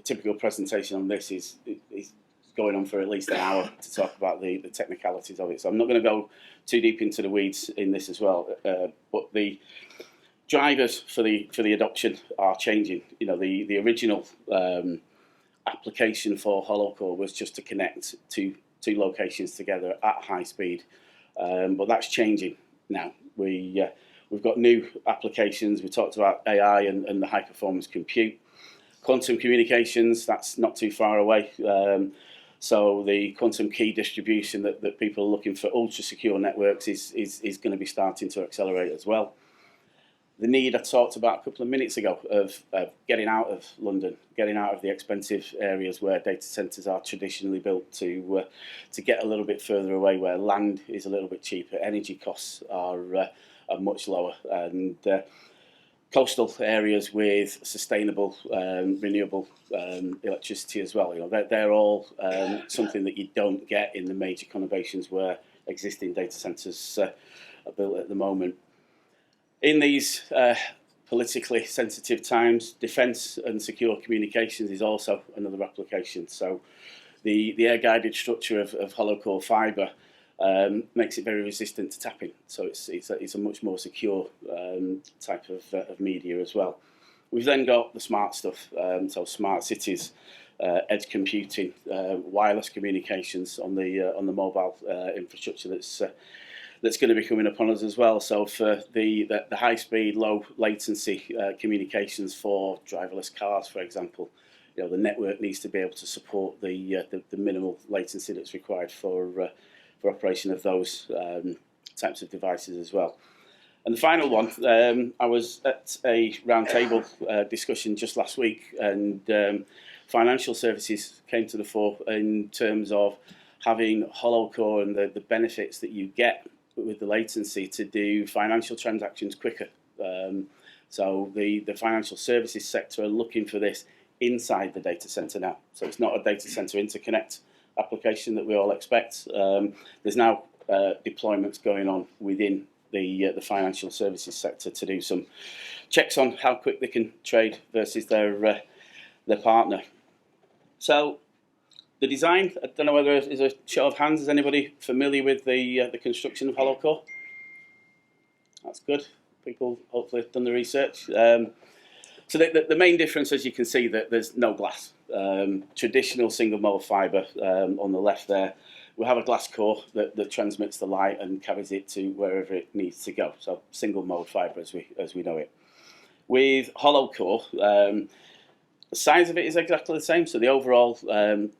[SPEAKER 6] typical presentation on this is going on for at least an hour to talk about the technicalities of it. So I'm not going to go too deep into the weeds in this as well. But the drivers for the adoption are changing. You know, the original application for hollow core was just to connect two locations together at high speed, but that's changing now. We've got new applications. We talked about AI and the high performance compute. Quantum communications, that's not too far away. So the quantum key distribution that people are looking for ultra secure networks is going to be starting to accelerate as well. The need I talked about a couple of minutes ago of getting out of London, getting out of the expensive areas where data centres are traditionally built to get a little bit further away where land is a little bit cheaper, energy costs are much lower, and coastal areas with sustainable renewable electricity as well. You know, they're all something that you don't get in the major conurbations where existing data centres are built at the moment. In these politically sensitive times, defence and secure communications is also another application. So the air-guided structure of hollow core fibre makes it very resistant to tapping. So it's a much more secure type of media as well. We've then got the smart stuff, so smart cities, edge computing, wireless communications on the mobile infrastructure that's going to be coming upon us as well. So for the high speed, low latency communications for driverless cars, for example, you know, the network needs to be able to support the minimal latency that's required for operation of those types of devices as well. And the final one, I was at a roundtable discussion just last week, and financial services came to the fore in terms of having hollow core and the benefits that you get with the latency to do financial transactions quicker. So the financial services sector are looking for this inside the data center now. So it's not a data center interconnect application that we all expect. There's now deployments going on within the financial services sector to do some checks on how quick they can trade versus their partner. So the design, I don't know whether it's a show of hands. Is anybody familiar with the construction of hollow core? That's good. People hopefully have done the research. So the main difference, as you can see, that there's no glass. Traditional single mode fibre on the left there, we have a glass core that transmits the light and carries it to wherever it needs to go. So single mode fibre as we know it. With hollow core, the size of it is exactly the same. So the overall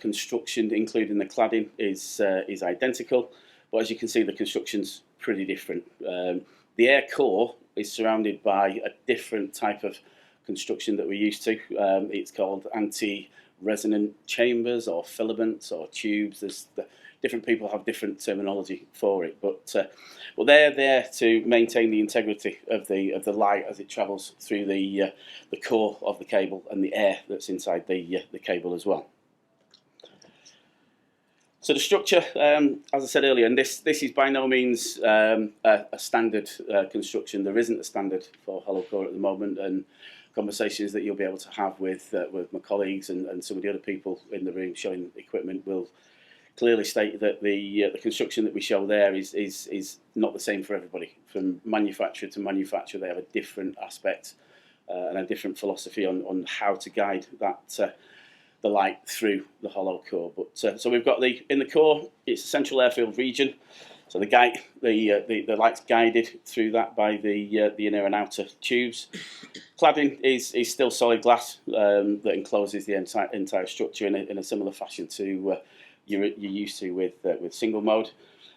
[SPEAKER 6] construction, including the cladding, is identical. But as you can see, the construction's pretty different. The air core is surrounded by a different type of construction that we're used to. It's called anti-resonant chambers or filaments or tubes. Different people have different terminology for it, but they're there to maintain the integrity of the light as it travels through the core of the cable and the air that's inside the cable as well. So the structure, as I said earlier, and this is by no means a standard construction. There isn't a standard for hollow core at the moment, and conversations that you'll be able to have with my colleagues and some of the other people in the room showing equipment will clearly state that the construction that we show there is not the same for everybody. From manufacturer to manufacturer, they have a different aspect and a different philosophy on how to guide that the light through the hollow core. But so we've got in the core, it's a central airfield region. So the light's guided through that by the inner and outer tubes. Cladding is still solid glass that encloses the entire structure in a similar fashion to you're used to with single mode.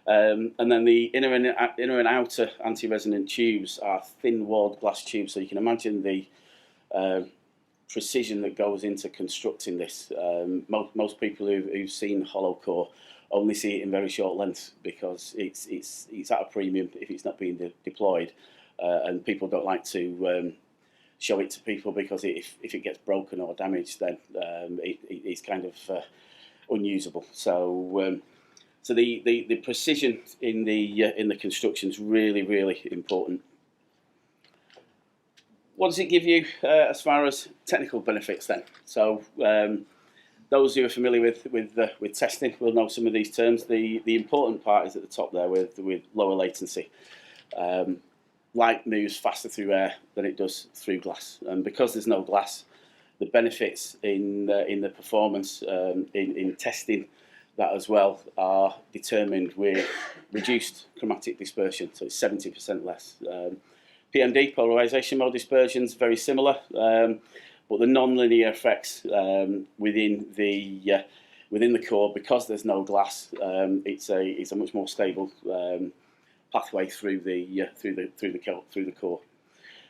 [SPEAKER 6] And then the inner and outer anti-resonant tubes are thin-walled glass tubes. So you can imagine the precision that goes into constructing this. Most people who've seen hollow core only see it in very short length because it's at a premium if it's not being deployed, and people don't like to show it to people because if it gets broken or damaged, then it's kind of unusable. So the precision in the construction is really important. What does it give you as far as technical benefits then? So those who are familiar with testing will know some of these terms. The important part is at the top there with lower latency. Light moves faster through air than it does through glass, and because there's no glass, the benefits in the performance in testing that as well are determined with reduced chromatic dispersion, so it's 70% less. PMD, polarization mode dispersion, is very similar, but the non-linear effects within the within the core, because there's no glass, it's a much more stable pathway through the core.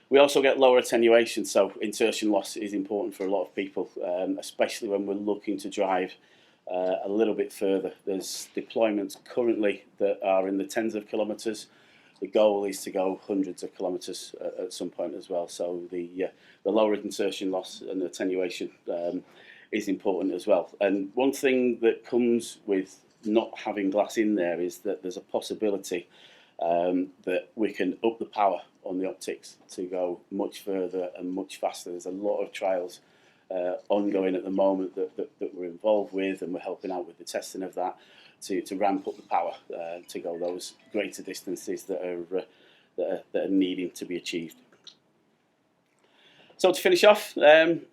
[SPEAKER 6] We also get lower attenuation, so insertion loss is important for a lot of people, especially when we're looking to drive a little bit further. There's deployments currently that are in the tens of kilometres. The goal is to go hundreds of kilometres at some point as well. So the lower insertion loss and the attenuation is important as well. And one thing that comes with not having glass in there is that there's a possibility that we can up the power on the optics to go much further and much faster. There's a lot of trials ongoing at the moment that we're involved with, and we're helping out with the testing of that to ramp up the power to go those greater distances that are needing to be achieved. So to finish off, I'm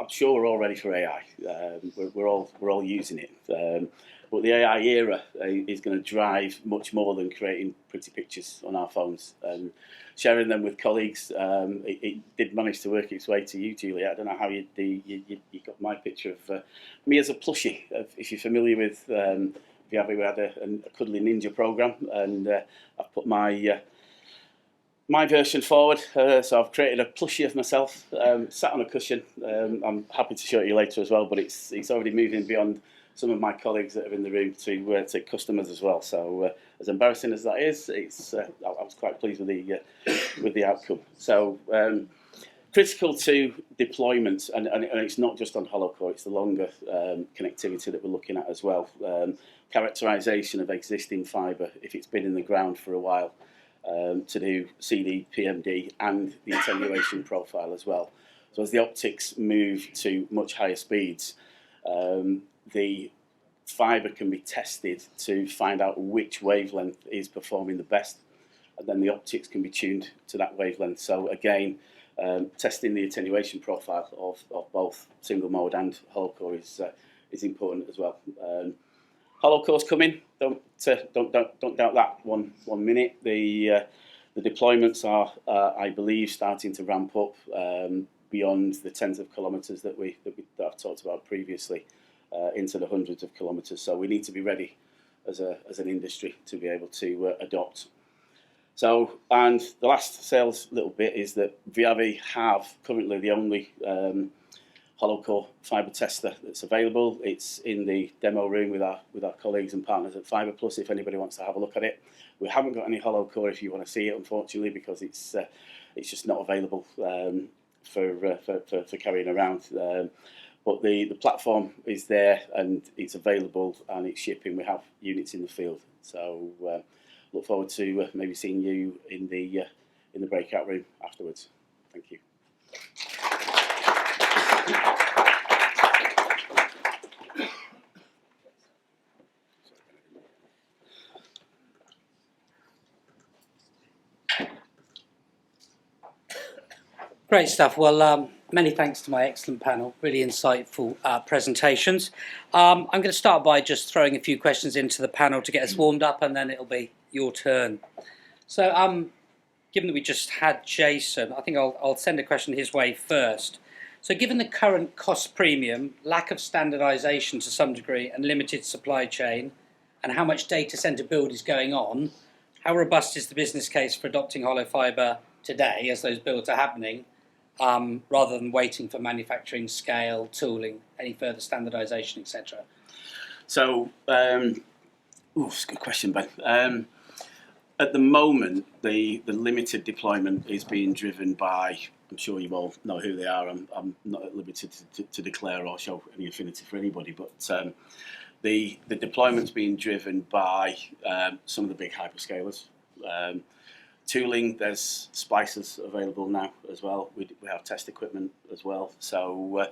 [SPEAKER 6] sure we're all ready for AI. We're all using it. But the AI era is going to drive much more than creating pretty pictures on our phones and sharing them with colleagues. It did manage to work its way to you, Juliette. I don't know how you got my picture of me as a plushie. If you're familiar with VIAVI, we had a cuddly ninja program, and I've put my version forward. So I've created a plushie of myself, sat on a cushion. I'm happy to show it you later as well, but it's already moving beyond some of my colleagues that are in the room to customers as well. So as embarrassing as that is, I was quite pleased with the outcome. So critical to deployments, and it's not just on hollow core, it's the longer connectivity that we're looking at as well. Characterisation of existing fibre if it's been in the ground for a while, to do CD, PMD, and the attenuation profile as well. So as the optics move to much higher speeds, the fibre can be tested to find out which wavelength is performing the best, and then the optics can be tuned to that wavelength. So again, testing the attenuation profile of both single mode and hollow core is important as well. Hollow core's coming. Don't doubt that one minute. The deployments are, I believe, starting to ramp up beyond the tens of kilometres that I've talked about previously, into the hundreds of kilometres. So we need to be ready as an industry to be able to adopt. So, and the last sales little bit is that VIAVI have currently the only hollow core fibre tester that's available. It's in the demo room with our colleagues and partners at Fibre Plus if anybody wants to have a look at it. We haven't got any hollow core if you want to see it, unfortunately, because it's just not available for carrying around. But the platform is there and it's available and it's shipping. We have units in the field, so look forward to maybe seeing you in the breakout room afterwards. Thank you.
[SPEAKER 1] Great stuff. Well, many thanks to my excellent panel. Really insightful presentations. I'm going to start by just throwing a few questions into the panel to get us warmed up, and then it'll be your turn. So, given that we just had Jason, I think I'll send a question his way first. So, given the current cost premium, lack of standardisation to some degree, and limited supply chain, and how much data centre build is going on, how robust is the business case for adopting hollow fibre today as those builds are happening? Rather than waiting for manufacturing scale, tooling, any further standardisation, etc.
[SPEAKER 6] So, it's a good question, Ben. At the moment, the limited deployment is being driven by, I'm sure you all know who they are, I'm not at liberty to declare or show any affinity for anybody, but the deployment's being driven by some of the big hyperscalers. Tooling, there's splicers available now as well. We have test equipment as well. So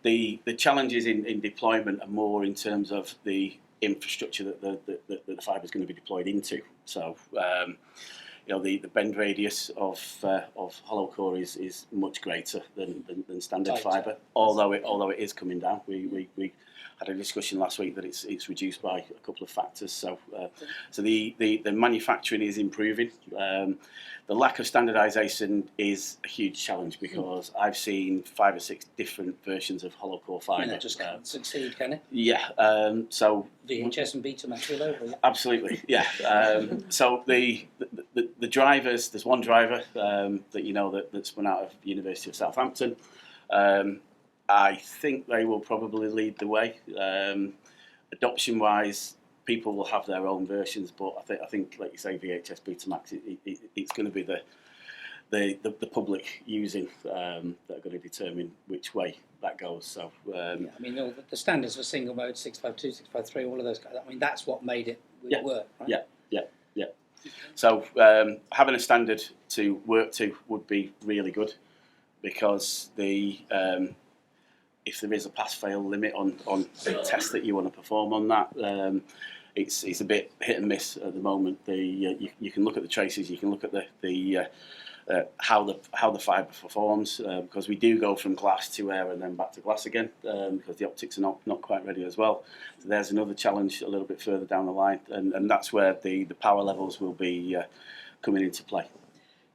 [SPEAKER 6] the challenges in deployment are more in terms of the infrastructure that the fibre is going to be deployed into. So the bend radius of hollow core is much greater than standard
[SPEAKER 1] Tighter.
[SPEAKER 6] fibre, although it is coming down. We had a discussion last week that it's reduced by a couple of factors. So the manufacturing is improving. The lack of standardisation is a huge challenge because I've seen 5 or 6 different versions of hollow core fibre.
[SPEAKER 1] And it just can't succeed, can it?
[SPEAKER 6] Yeah. So
[SPEAKER 1] VHS and Betamax all over it.
[SPEAKER 6] absolutely, yeah. So the drivers, there's one driver that's spun out of the University of Southampton. I think they will probably lead the way. Adoption-wise, people will have their own versions, but I think like you say, VHS, Betamax, it's going to be the public using that are going to determine which way that goes. So
[SPEAKER 1] I mean, all the standards for single mode, 652, 653, all of those guys. I mean, that's what made it work, right?
[SPEAKER 6] Yeah. So having a standard to work to would be really good, because if there is a pass-fail limit on the test that you want to perform on that, it's a bit hit and miss at the moment. You can look at the traces, you can look at how the fibre performs, because we do go from glass to air and then back to glass again, because the optics are not quite ready as well. So there's another challenge a little bit further down the line, and that's where the power levels will be coming into play.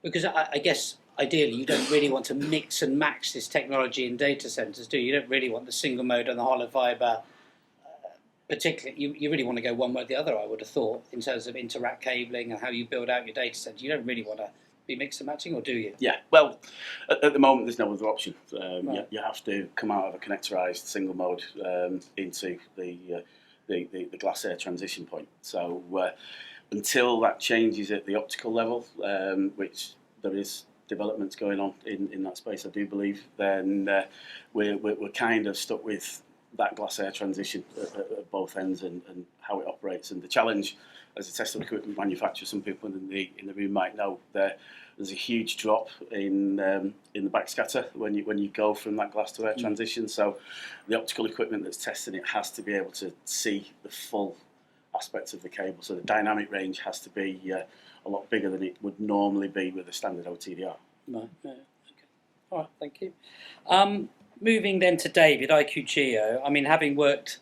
[SPEAKER 1] Because I guess ideally you don't really want to mix and match this technology in data centres, do you? You don't really want the single mode and the hollow fibre. Particularly, you really want to go one way or the other, I would have thought, in terms of interact cabling and how you build out your data centre. You don't really want to be mix and matching, or do you?
[SPEAKER 6] Yeah, well, at the moment there's no other option.
[SPEAKER 1] Right.
[SPEAKER 6] You have to come out of a connectorised single mode into the glass air transition point. So until that changes at the optical level, which there is developments going on in that space, I do believe, then we're kind of stuck with that glass air transition at both ends and how it operates. And the challenge as a test equipment manufacturer, some people in the room might know, there's a huge drop in the backscatter when you go from that glass to air transition. So the optical equipment that's testing it has to be able to see the full aspects of the cable. So the dynamic range has to be a lot bigger than it would normally be with a standard OTDR.
[SPEAKER 1] Right. Okay. All right. Thank you. Moving then to David, IQGeo. I mean, having worked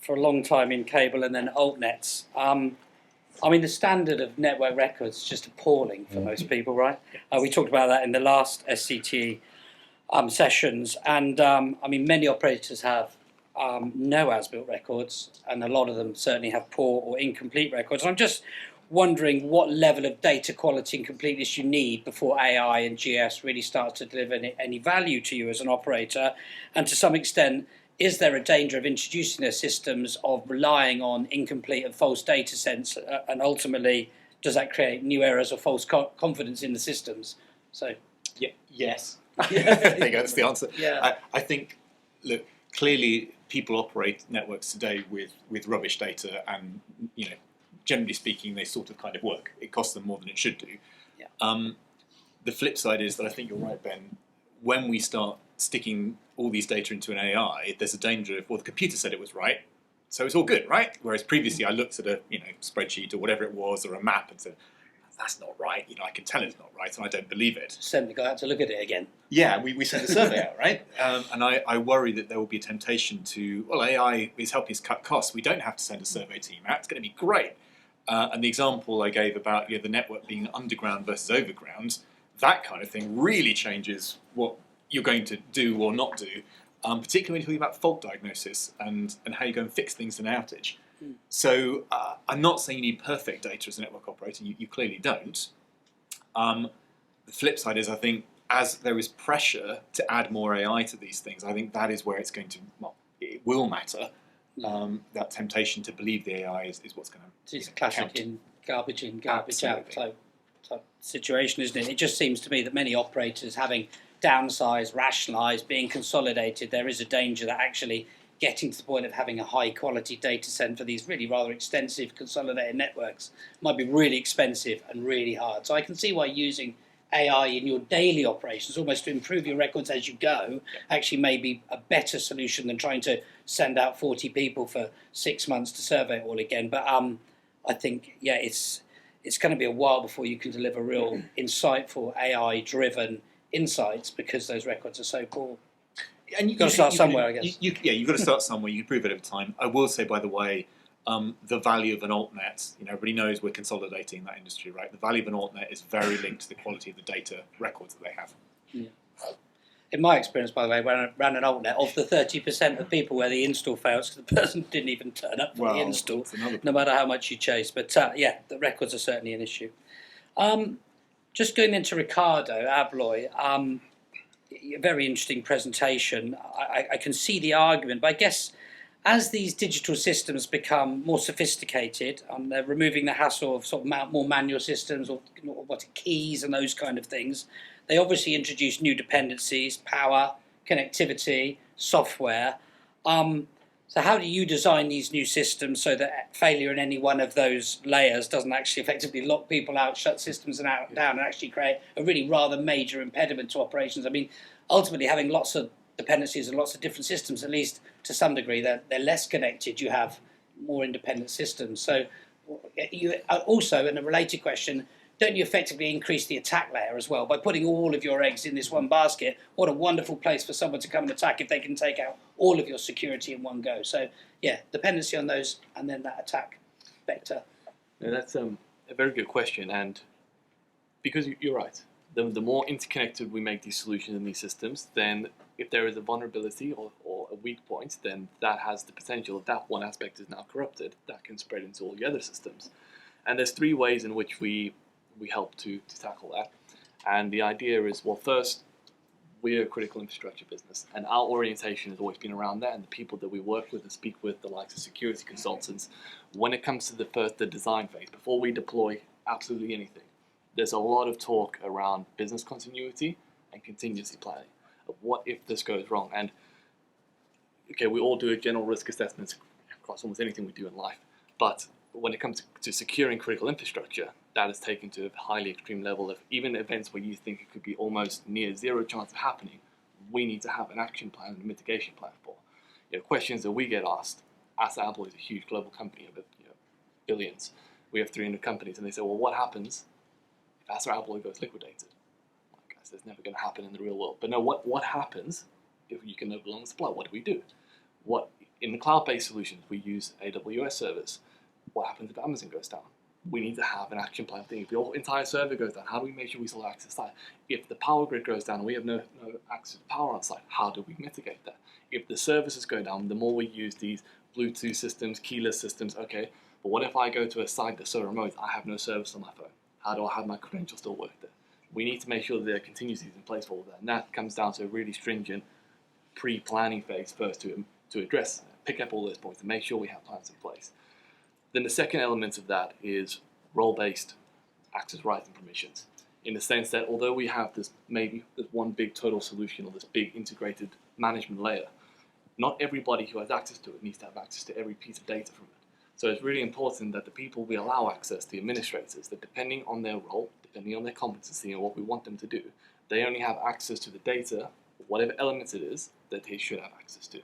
[SPEAKER 1] for a long time in cable and then altnets, I mean, the standard of network records is just appalling for most people, right? We talked about that in the last SCTE sessions, and I mean, many operators have no as-built records, and a lot of them certainly have poor or incomplete records. And I'm just wondering what level of data quality and completeness you need before AI and GS really start to deliver any value to you as an operator, and to some extent, is there a danger of introducing their systems of relying on incomplete and false data sets, and ultimately does that create new errors or false confidence in the systems? So,
[SPEAKER 2] Yes. There you go, that's the answer.
[SPEAKER 1] Yeah.
[SPEAKER 2] I think, look, clearly people operate networks today with rubbish data, and generally speaking, they sort of kind of work. It costs them more than it should do.
[SPEAKER 1] Yeah.
[SPEAKER 2] The flip side is that I think you're right, Ben. When we start sticking all these data into an AI, there's a danger of, well, the computer said it was right, so it's all good, right? Whereas previously I looked at a spreadsheet or whatever it was, or a map, and said, that's not right. I can tell it's not right, and I don't believe it.
[SPEAKER 1] Send the guy out to look at it again.
[SPEAKER 2] Yeah, we sent a survey out, right? And I worry that there will be a temptation to, well, AI is helping us cut costs. We don't have to send a survey team out. It's going to be great. And the example I gave about the network being underground versus overground, that kind of thing really changes what you're going to do or not do, particularly when you're talking about fault diagnosis and how you go and fix things in an outage. So I'm not saying you need perfect data as a network operator. You clearly don't. The flip side is, I think, as there is pressure to add more AI to these things, I think that is where it's going to, it will matter. That temptation to believe the AI is what's going to.
[SPEAKER 1] It's a classic in, garbage out type situation, isn't it? It just seems to me that many operators, having downsized, rationalised, being consolidated, there is a danger that actually getting to the point of having a high quality data centre for these really rather extensive consolidated networks might be really expensive and really hard. So I can see why using AI in your daily operations, almost to improve your records as you go, actually may be a better solution than trying to send out 40 people for 6 months to survey it all again. But I think, it's it's going to be a while before you can deliver real insightful AI-driven insights because those records are so poor.
[SPEAKER 2] And
[SPEAKER 1] You've got to start somewhere, I guess.
[SPEAKER 2] Yeah, you've got to start somewhere. You can prove it over time. I will say, by the way, the value of an altnet, everybody knows we're consolidating that industry, right? The value of an altnet is very linked to the quality of the data records that they have.
[SPEAKER 1] Yeah. In my experience, by the way, when I ran an altnet, of the 30% of people where the install fails, the person didn't even turn up for the install, no matter how much you chase. But yeah, the records are certainly an issue. Just going into Ricardo, ABLOY, a very interesting presentation. I can see the argument, but I guess as these digital systems become more sophisticated, they're removing the hassle of sort of more manual systems or keys and those kind of things. They obviously introduce new dependencies, power, connectivity, software. So how do you design these new systems so that failure in any one of those layers doesn't actually effectively lock people out, shut systems down, and actually create a really rather major impediment to operations? I mean, ultimately having lots of dependencies and lots of different systems, at least to some degree, they're less connected. You have more independent systems. So you also, in a related question, don't you effectively increase the attack layer as well by putting all of your eggs in this one basket? What a wonderful place for someone to come and attack if they can take out all of your security in one go. So yeah, dependency on those and then that attack vector.
[SPEAKER 5] Yeah, that's a very good question, and because you're right, the more interconnected we make these solutions and these systems, then if there is a vulnerability or a weak point, then that has the potential, if that one aspect is now corrupted, that can spread into all the other systems. And there's three ways in which we help to tackle that. And the idea is, well, first, we're a critical infrastructure business, and our orientation has always been around that, and the people that we work with and speak with, the likes of security consultants, when it comes to the design phase, before we deploy absolutely anything, there's a lot of talk around business continuity and contingency planning. Of what if this goes wrong? And okay, we all do a general risk assessment across almost anything we do in life, but when it comes to securing critical infrastructure, that is taken to a highly extreme level of even events where you think it could be almost near zero chance of happening, we need to have an action plan and a mitigation plan for. Questions that we get asked, ASSA ABLOY is a huge global company of billions. We have 300 companies, and they say, well, what happens if ASSA ABLOY goes liquidated? I guess that's never going to happen in the real world. But no, what happens if you can no longer supply? What do we do? In the cloud-based solutions, we use AWS servers. What happens if Amazon goes down? We need to have an action plan thing. If your entire server goes down, how do we make sure we still have access to that? If the power grid goes down and we have no access to power on site, how do we mitigate that? If the services go down, the more we use these Bluetooth systems, keyless systems, okay, but what if I go to a site that's so remote, I have no service on my phone? How do I have my credentials still work there? We need to make sure that there are contingencies in place for all that, and that comes down to a really stringent pre-planning phase first to address, pick up all those points and make sure we have plans in place. Then the second element of that is role-based access rights and permissions, in the sense that although we have this one big total solution or this big integrated management layer, not everybody who has access to it needs to have access to every piece of data from it. So it's really important that the people we allow access, the administrators, that depending on their role, depending on their competency and what we want them to do, they only have access to the data, whatever elements it is, that they should have access to.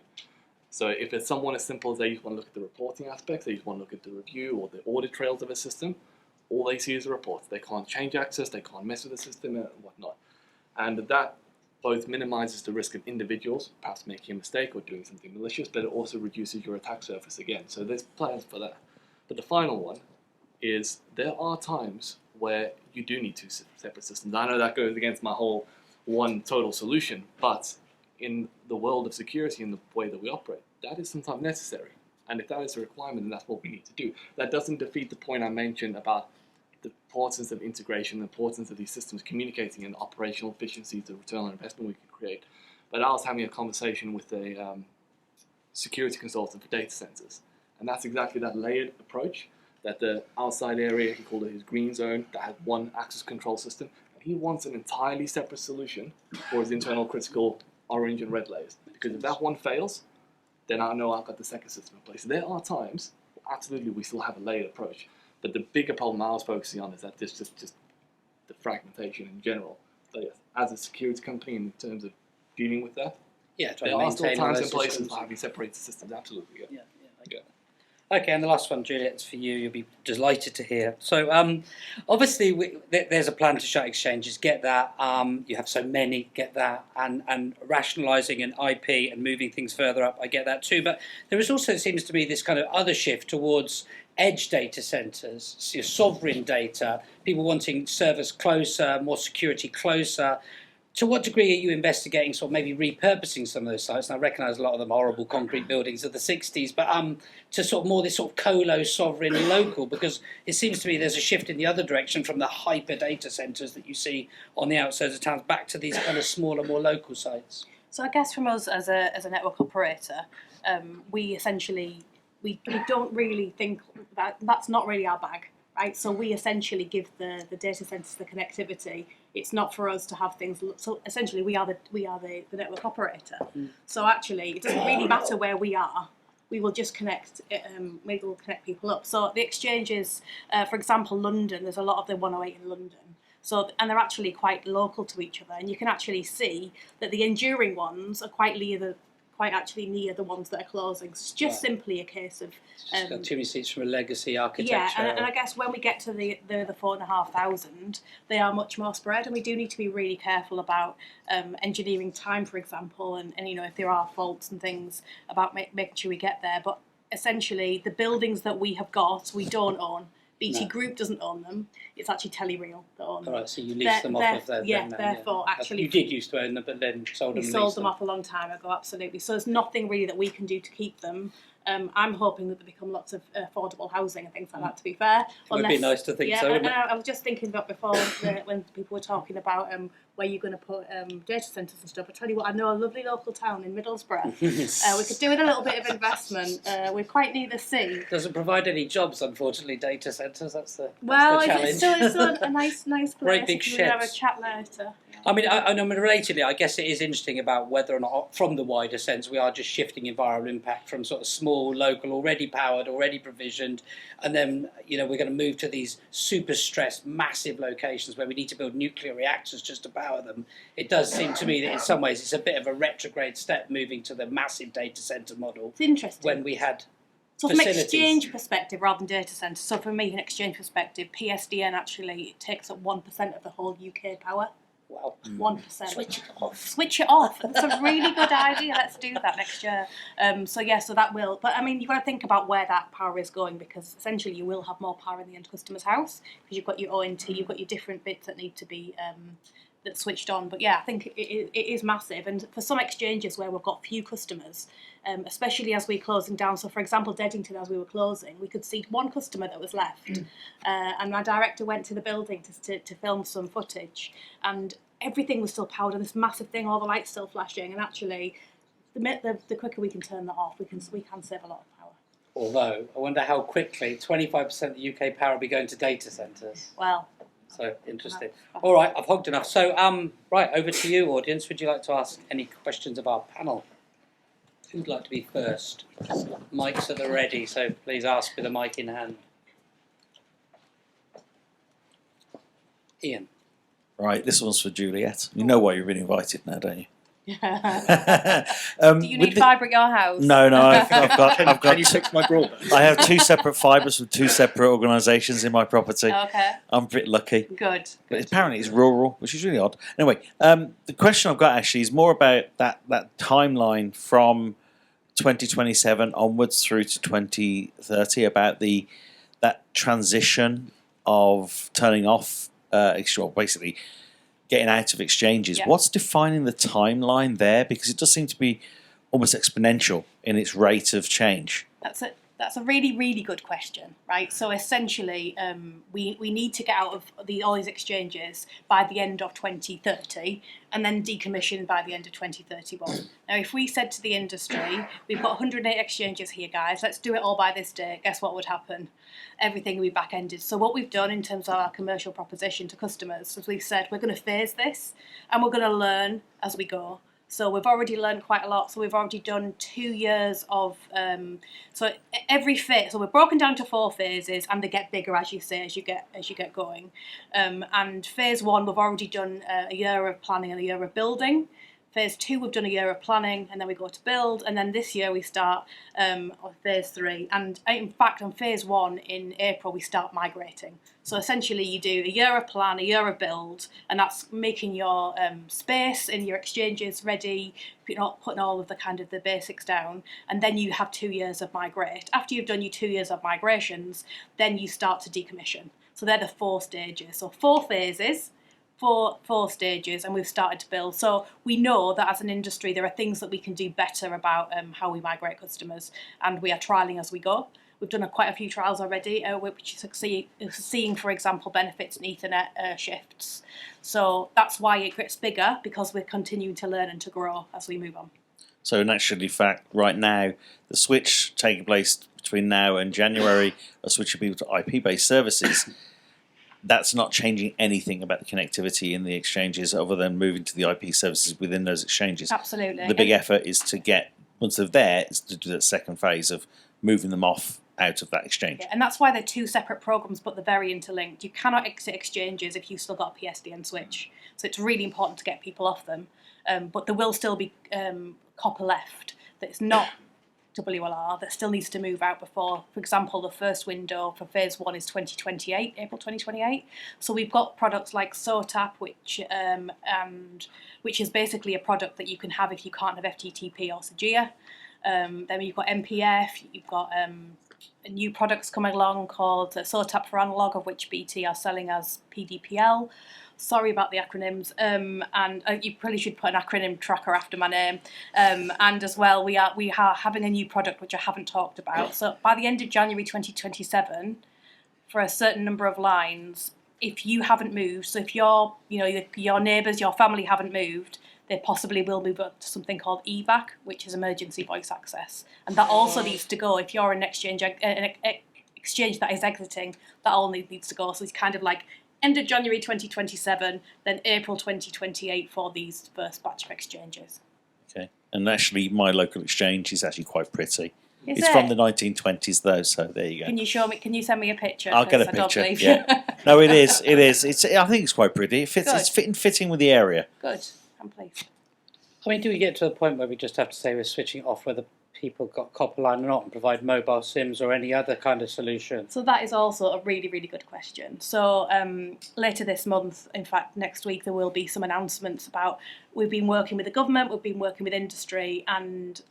[SPEAKER 5] So if it's someone as simple as they just want to look at the reporting aspects, they just want to look at the review or the audit trails of a system, all they see is the reports. They can't change access, they can't mess with the system and whatnot. And that both minimizes the risk of individuals perhaps making a mistake or doing something malicious, but it also reduces your attack surface again. So there's plans for that. But the final one is there are times where you do need two separate systems. I know that goes against my whole one total solution, but in the world of security and the way that we operate, that is sometimes necessary. And if that is a requirement, then that's what we need to do. That doesn't defeat the point I mentioned about the importance of integration, the importance of these systems communicating and operational efficiencies, the return on investment we can create. But I was having a conversation with a security consultant for data centers. And that's exactly that layered approach, that the outside area, he called it his green zone, that had one access control system. And he wants an entirely separate solution for his internal critical orange and red layers. Because if that one fails, then I know I've got the second system in place. There are times, absolutely, we still have a layered approach. But the bigger problem I was focusing on is that this just the fragmentation in general. But yes, as a security company, in terms of dealing with that,
[SPEAKER 1] Yeah,
[SPEAKER 5] there are still times and places for having separated systems, absolutely. Yeah.
[SPEAKER 1] Okay, and the last one, Juliette, is for you. You'll be delighted to hear. So, obviously, there's a plan to shut exchanges. Get that. You have so many. Get that. And rationalising an IP and moving things further up. I get that too. But there is also, it seems to me, this kind of other shift towards edge data centres, sovereign data. People wanting servers closer, more security closer. To what degree are you investigating sort of maybe repurposing some of those sites? And I recognise a lot of them horrible concrete buildings of the 60s, but to sort of more this sort of colo, sovereign, local, because it seems to me there's a shift in the other direction from the hyper data centres that you see on the outskirts of towns back to these kind of smaller, more local sites.
[SPEAKER 3] So I guess from us as a network operator, we essentially we don't really think that's not really our bag, right? So we essentially give the data centres the connectivity. It's not for us to have things. So essentially, we are the network operator. So actually, it doesn't really matter where we are. We will just connect. We will connect people up. So the exchanges, for example, London. There's a lot of the 108 in London. So and they're actually quite local to each other, and you can actually see that the enduring ones are quite actually near the ones that are closing. So it's just simply a case of
[SPEAKER 1] Just got too many seats from a legacy architecture.
[SPEAKER 3] yeah, and I guess when we get to the 4,500, they are much more spread, and we do need to be really careful about engineering time, for example, and you know if there are faults and things about making sure we get there. But essentially, the buildings that we have got, we don't own. BT Group doesn't own them. It's actually Telereal that own them.
[SPEAKER 1] All right, so you lease them off of them.
[SPEAKER 3] Yeah, therefore, actually...
[SPEAKER 1] You did used to own them, but then sold them.
[SPEAKER 3] We sold them off a long time ago, absolutely. So there's nothing really that we can do to keep them. I'm hoping that they become lots of affordable housing and things like that, to be fair.
[SPEAKER 1] It would be nice to think so.
[SPEAKER 3] And I was just thinking about before when people were talking about where you're going to put data centres and stuff. I tell you what, I know a lovely local town in Middlesbrough. We could do with a little bit of investment. We're quite near the sea.
[SPEAKER 1] Doesn't provide any jobs, unfortunately, data centres. That's the challenge.
[SPEAKER 3] It's still a nice place.
[SPEAKER 1] Great big
[SPEAKER 3] We'll have a
[SPEAKER 1] sheds.
[SPEAKER 3] chat later.
[SPEAKER 1] I mean, relatedly, I guess it is interesting about whether or not, from the wider sense, we are just shifting environmental impact from sort of small, local, already powered, already provisioned, and then, you know, we're going to move to these super stressed, massive locations where we need to build nuclear reactors just to power them. It does seem to me that in some ways it's a bit of a retrograde step moving to the massive data centre model.
[SPEAKER 3] It's interesting.
[SPEAKER 1] When we had
[SPEAKER 3] So from an
[SPEAKER 1] facilities.
[SPEAKER 3] exchange perspective rather than data centres, so for me, an exchange perspective, PSDN actually takes up 1% of the whole UK power.
[SPEAKER 1] Wow.
[SPEAKER 3] 1%.
[SPEAKER 1] Switch it off.
[SPEAKER 3] Switch it off. That's a really good idea. Let's do that next year. So that will. But I mean, you've got to think about where that power is going, because essentially you will have more power in the end customer's house because you've got your ONT, you've got your different bits that need to be that's switched on. But yeah, I think it is massive. And for some exchanges where we've got few customers, especially as we're closing down. So for example, Deddington, as we were closing, we could see one customer that was left. And my director went to the building to film some footage, and everything was still powered on this massive thing, all the lights still flashing. And actually, the quicker we can turn that off, we can save a lot of power.
[SPEAKER 1] Although, I wonder how quickly 25% of the UK power will be going to data centres.
[SPEAKER 3] Well,
[SPEAKER 1] So, interesting. All right, I've hogged enough. So, right, over to you, audience. Would you like to ask any questions of our panel? Who'd like to be first? Mics at the ready, so please ask with a mic in hand. Ian.
[SPEAKER 7] Right, this one's for Juliette. You know why you've been invited now, don't you?
[SPEAKER 3] do you need fibre at your house?
[SPEAKER 7] No, I've got.
[SPEAKER 2] Can you fix my broadband?
[SPEAKER 7] I have two separate fibres from two separate organisations in my property.
[SPEAKER 3] Okay.
[SPEAKER 7] I'm pretty lucky.
[SPEAKER 3] Good.
[SPEAKER 7] But apparently it's rural, which is really odd. Anyway, the question I've got actually is more about that timeline from 2027 onwards through to 2030, about that transition of turning off, basically getting out of exchanges.
[SPEAKER 3] Yeah.
[SPEAKER 7] What's defining the timeline there? Because it does seem to be almost exponential in its rate of change.
[SPEAKER 3] That's a really, really good question, right? So essentially, we need to get out of all these exchanges by the end of 2030 and then decommission by the end of 2031. Now, if we said to the industry, we've got 108 exchanges here, guys, let's do it all by this date, guess what would happen? Everything will be back-ended. So what we've done in terms of our commercial proposition to customers is we've said we're going to phase this and we're going to learn as we go. So we've already learned quite a lot. So we've already done 2 years of, so every phase, so we're broken down to 4 phases, and they get bigger as you say, as you get going. And phase 1, we've already done a year of planning and a year of building. Phase 2, we've done a year of planning, and then we go to build, and then this year we start on Phase 3. And in fact, on Phase 1 in April, we start migrating. So essentially, you do a year of plan, a year of build, and that's making your space and your exchanges ready, putting all of the basics down, and then you have 2 years of migrate. After you've done your 2 years of migrations, then you start to decommission. So they're the 4 stages. So 4 phases. Four stages, and we've started to build. So we know that as an industry there are things that we can do better about how we migrate customers, and we are trialling as we go. We've done quite a few trials already, which is seeing, for example, benefits in Ethernet shifts. So that's why it gets bigger, because we're continuing to learn and to grow as we move on.
[SPEAKER 7] So naturally, fact, right now, the switch taking place between now and January of switching people to IP-based services, that's not changing anything about the connectivity in the exchanges other than moving to the IP services within those exchanges.
[SPEAKER 3] Absolutely.
[SPEAKER 7] The big effort is to get, once they're there, is to do that second phase of moving them off out of that exchange.
[SPEAKER 3] Yeah, and that's why they're 2 separate programs, but they're very interlinked. You cannot exit exchanges if you've still got a PSTN switch. So it's really important to get people off them. But there will still be copper left that's not WLR that still needs to move out before. For example, the first window for Phase 1 is 2028, April 2028. So we've got products like SOTAP, which is basically a product that you can have if you can't have FTTP or SCTE. Then you've got MPF, you've got new products coming along called SOTAP for Analog, of which BT are selling as PDPL. Sorry about the acronyms, and you probably should put an acronym tracker after my name. And as well, we are having a new product which I haven't talked about. So by the end of January 2027, for a certain number of lines, if you haven't moved, so if your neighbours, your family haven't moved, they possibly will move up to something called EVAC, which is emergency voice access, and that also needs to go. If you're an exchange that is exiting, that all needs to go. So it's kind of like end of January 2027, then April 2028 for these first batch of exchanges.
[SPEAKER 7] Okay, and actually, my local exchange is actually quite pretty.
[SPEAKER 3] Is
[SPEAKER 7] it's
[SPEAKER 3] it?
[SPEAKER 7] from the 1920s, though. So there you go.
[SPEAKER 3] Can you show me? Can you send me a picture?
[SPEAKER 7] I'll get a
[SPEAKER 3] 'Cause I don't
[SPEAKER 7] picture.
[SPEAKER 3] believe
[SPEAKER 7] Yeah.
[SPEAKER 3] you.
[SPEAKER 7] No, it is. It is. I think it's quite pretty. It fits.
[SPEAKER 3] Good.
[SPEAKER 7] It's fitting with the area.
[SPEAKER 3] Good. I'm pleased.
[SPEAKER 1] I mean, do we get to the point where we just have to say we're switching off whether people got copper line or not, and provide mobile SIMs or any other kind of solution?
[SPEAKER 3] So that is also a really, really good question. So later this month, in fact next week, there will be some announcements about, we've been working with the government, we've been working with industry, and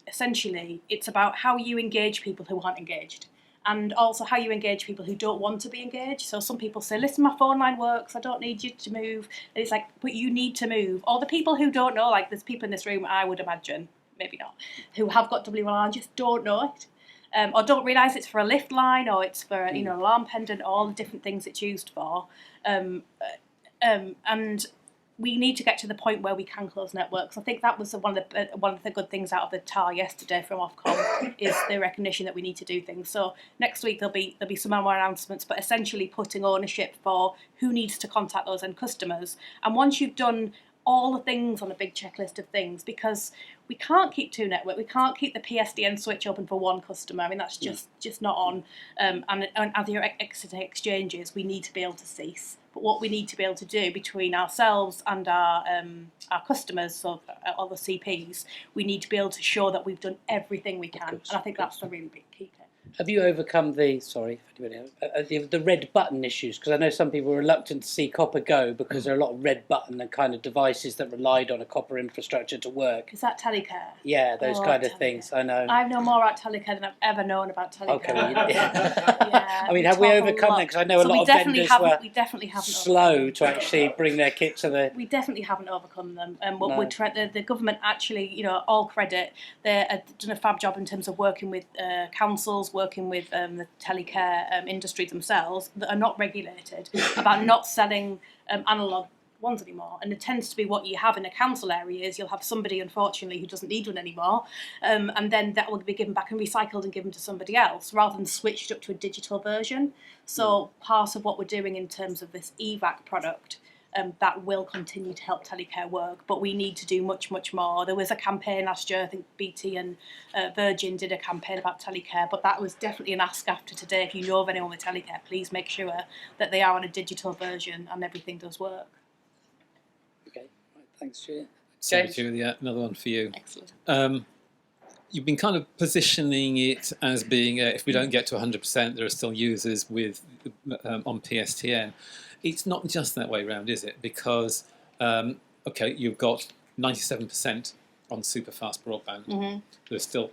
[SPEAKER 3] essentially it's about how you engage people who aren't engaged, and also how you engage people who don't want to be engaged. So some people say, listen, my phone line works, I don't need you to move. And it's like, but you need to move. Or the people who don't know, like there's people in this room, I would imagine, maybe not, who have got WLR and just don't know it, or don't realise it's for a lift line, or it's for an alarm pendant, all the different things it's used for. And we need to get to the point where we can close networks. I think that was one of the good things out of the TAR yesterday from Ofcom, is the recognition that we need to do things. So next week there'll be some more announcements, but essentially putting ownership for who needs to contact those end customers. And once you've done all the things on a big checklist of things, because we can't keep 2 networks, we can't keep the PSTN switch open for 1 customer. I mean, that's just not on. And as you're exiting exchanges, we need to be able to cease. But what we need to be able to do between ourselves and our customers, so other CPs, we need to be able to show that we've done everything we can. And I think that's the really big key thing.
[SPEAKER 1] Have you overcome the red button issues? Because I know some people were reluctant to see copper go because there are a lot of red button and kind of devices that relied on a copper infrastructure to work.
[SPEAKER 3] Is that telecare?
[SPEAKER 1] Yeah, those kind of things. I know.
[SPEAKER 3] I know more about telecare than I've ever known about telecare.
[SPEAKER 1] Okay. Well,
[SPEAKER 3] Yeah,
[SPEAKER 1] I mean, have we
[SPEAKER 3] talk a
[SPEAKER 1] overcome
[SPEAKER 3] lot.
[SPEAKER 1] that? Because I know a
[SPEAKER 3] So
[SPEAKER 1] lot of vendors were
[SPEAKER 3] we definitely haven't
[SPEAKER 1] slow
[SPEAKER 3] overcome
[SPEAKER 1] to actually bring their kit to the.
[SPEAKER 3] We definitely haven't overcome them. What
[SPEAKER 1] No.
[SPEAKER 3] we're the government actually, all credit, they've done a fab job in terms of working with councils, working with the telecare industry themselves that are not regulated, about not selling analogue ones anymore. And it tends to be what you have in a council area is you'll have somebody, unfortunately, who doesn't need one anymore, and then that will be given back and recycled and given to somebody else, rather than switched up to a digital version. So part of what we're doing in terms of this EVAC product, that will continue to help telecare work, but we need to do much, much more. There was a campaign last year, I think BT and Virgin did a campaign about telecare, but that was definitely an ask after today. If you know of anyone with telecare, please make sure that they are on a digital version and everything does work.
[SPEAKER 1] Okay, right, thanks, Juliette.
[SPEAKER 8] Sorry,
[SPEAKER 1] James?
[SPEAKER 8] Julia, another one for you.
[SPEAKER 3] Excellent.
[SPEAKER 8] You've been kind of positioning it as being, if we don't get to 100%, there are still users with on PSTN. It's not just that way around, is it? Because, okay, you've got 97% on super fast broadband. There's still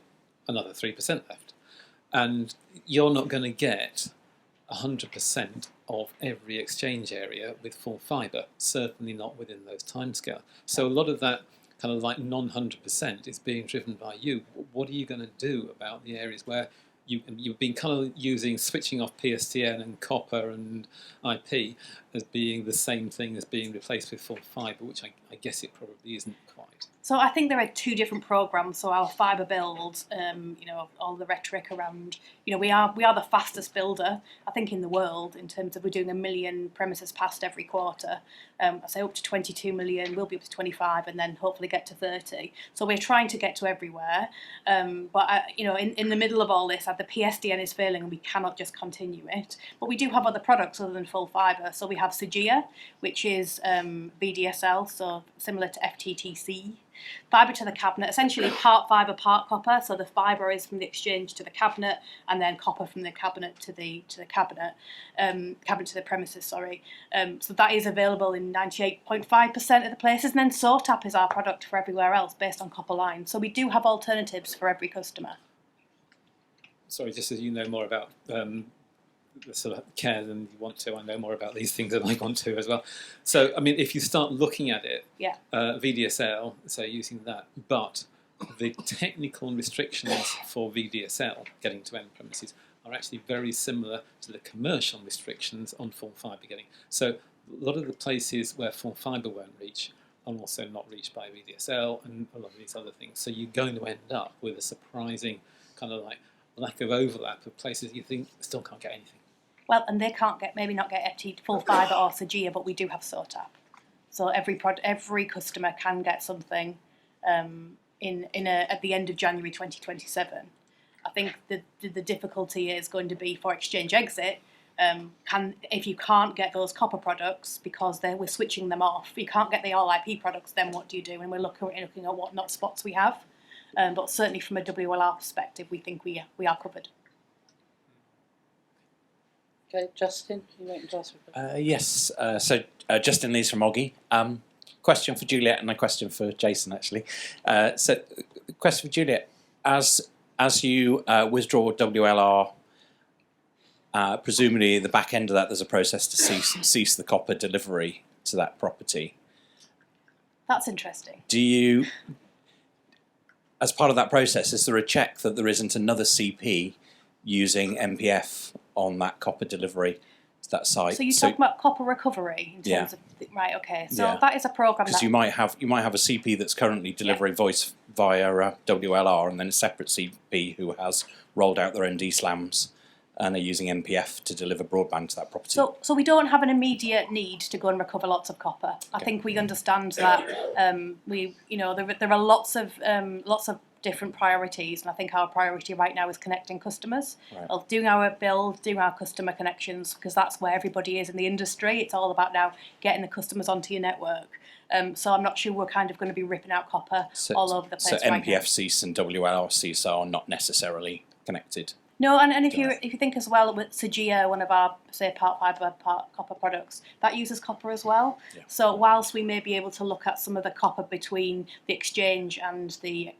[SPEAKER 8] another 3% left. And you're not going to get 100% of every exchange area with full fibre, certainly not within those timescales. So a lot of that kind of like non-100% is being driven by you. What are you going to do about the areas where you've been kind of switching off PSTN and copper and IP as being the same thing as being replaced with full fibre, which I guess it probably isn't quite.
[SPEAKER 3] So I think there are two different programs. So our fibre build, all the rhetoric around, we are the fastest builder, I think, in the world in terms of we're doing 1 million premises passed every quarter. I say up to 22 million, we'll be up to 25, and then hopefully get to 30. So we're trying to get to everywhere. But in the middle of all this, the PSTN is failing, and we cannot just continue it. But we do have other products other than full fibre. So we have SCTE, which is VDSL, so similar to FTTC. Fibre to the cabinet, essentially part fibre, part copper. So the fibre is from the exchange to the cabinet, and then copper from the cabinet to the cabinet to the premises. Sorry. So that is available in 98.5% of the places, and then SOTAP is our product for everywhere else based on copper lines. So we do have alternatives for every customer.
[SPEAKER 8] Sorry, just as you know more about the sort of care than you want to, I know more about these things than I want to as well. So, I mean, if you start looking at it, VDSL, so using that, but the technical restrictions for VDSL, getting to end premises, are actually very similar to the commercial restrictions on full fibre getting. So a lot of the places where full fibre won't reach are also not reached by VDSL and a lot of these other things. So you're going to end up with a surprising kind of like lack of overlap of places you think still can't get anything.
[SPEAKER 3] Well, and they can't maybe not get FT full fibre or SCTE, but we do have SOTAP. So every customer can get something at the end of January 2027. I think the difficulty is going to be for exchange exit. If you can't get those copper products because we're switching them off, you can't get the all IP products, then what do you do? And we're looking at what not spots we have. But certainly from a WLR perspective, we think we are covered.
[SPEAKER 1] Okay, Justin, you waiting to ask me?
[SPEAKER 7] Yes, so Justin Lees from Oggy. Question for Juliette and a question for Jason, actually. So, question for Juliette. As you withdraw WLR, presumably at the back end of that there's a process to cease the copper delivery to that property.
[SPEAKER 3] That's interesting.
[SPEAKER 7] Do you, as part of that process, is there a check that there isn't another CP using MPF on that copper delivery to that site?
[SPEAKER 3] So you're talking about copper recovery in terms of right? Okay, so that is a program
[SPEAKER 7] because you might have a CP that's currently delivering voice via WLR, and then a separate CP who has rolled out their own DSLAMs and are using MPF to deliver broadband to that property.
[SPEAKER 3] So we don't have an immediate need to go and recover lots of copper. I think we understand that there are lots of different priorities, and I think our priority right now is connecting customers. Right. Doing our build, doing our customer connections, because that's where everybody is in the industry. It's all about now getting the customers onto your network. So I'm not sure we're kind of going to be ripping out copper all over the place.
[SPEAKER 7] So
[SPEAKER 3] right
[SPEAKER 7] MPF
[SPEAKER 3] now.
[SPEAKER 7] cease and WLR cease are not necessarily connected.
[SPEAKER 3] No, and if you think as well with SCTE, one of our, say, part fibre, part copper products, that uses copper as well. Yeah. So whilst we may be able to look at some of the copper between the exchange and the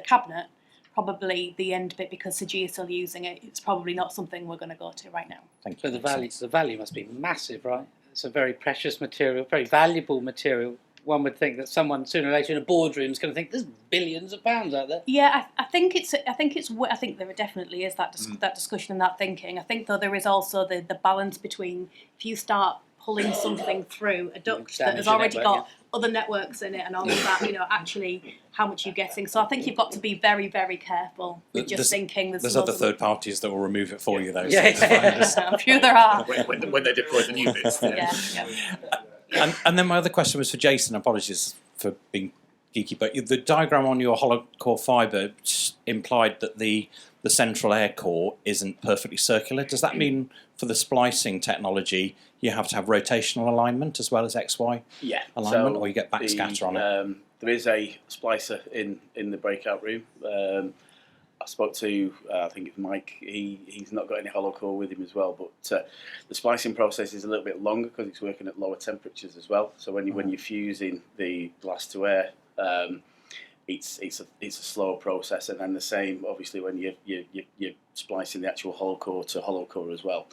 [SPEAKER 3] cabinet, probably the end bit, because SCTE is still using it, it's probably not something we're going to go to right now.
[SPEAKER 7] Thank you.
[SPEAKER 1] So the value must be massive, right? It's a very precious material, very valuable material. One would think that someone sooner or later in a boardroom is going to think there's billions of pounds out there.
[SPEAKER 3] Yeah, I think there definitely is that discussion and that thinking. I think though there is also the balance between if you start pulling something through a duct that has already got other networks in it and all of that, actually how much you're getting. So I think you've got to be very, very careful with just thinking.
[SPEAKER 7] There's other third parties that will remove it for you, though.
[SPEAKER 3] I'm sure there are.
[SPEAKER 2] When they deploy the new bits.
[SPEAKER 7] And then my other question was for Jason. Apologies for being geeky, but the diagram on your hollow core fibre implied that the central air core isn't perfectly circular. Does that mean for the splicing technology you have to have rotational alignment as well as XY alignment, or you get backscatter on it?
[SPEAKER 6] there is a splicer in the breakout room. I spoke to, I think it's Mike, he's not got any hollow core with him as well, but the splicing process is a little bit longer because it's working at lower temperatures as well. So when you're fusing the glass to air, it's a slower process, and then the same obviously when you're splicing the actual hollow core to hollow core as well.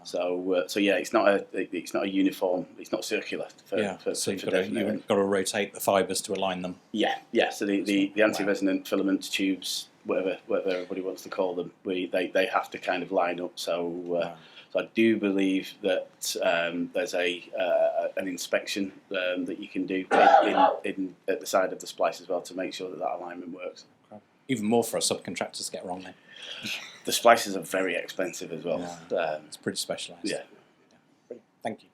[SPEAKER 6] So yeah, it's not a uniform, it's not circular.
[SPEAKER 9] So you've got to rotate the fibres to align them.
[SPEAKER 6] Yeah. So the anti-resonant filament tubes, whatever everybody wants to call them, they have to kind of line up. So I do believe that there's an inspection that you can do at the side of the splice as well to make sure that alignment works.
[SPEAKER 9] Even more for a subcontractor to get wrong then.
[SPEAKER 6] The splices are very expensive as well.
[SPEAKER 9] Yeah, it's pretty specialised.
[SPEAKER 6] Yeah.
[SPEAKER 9] Brilliant. Thank you.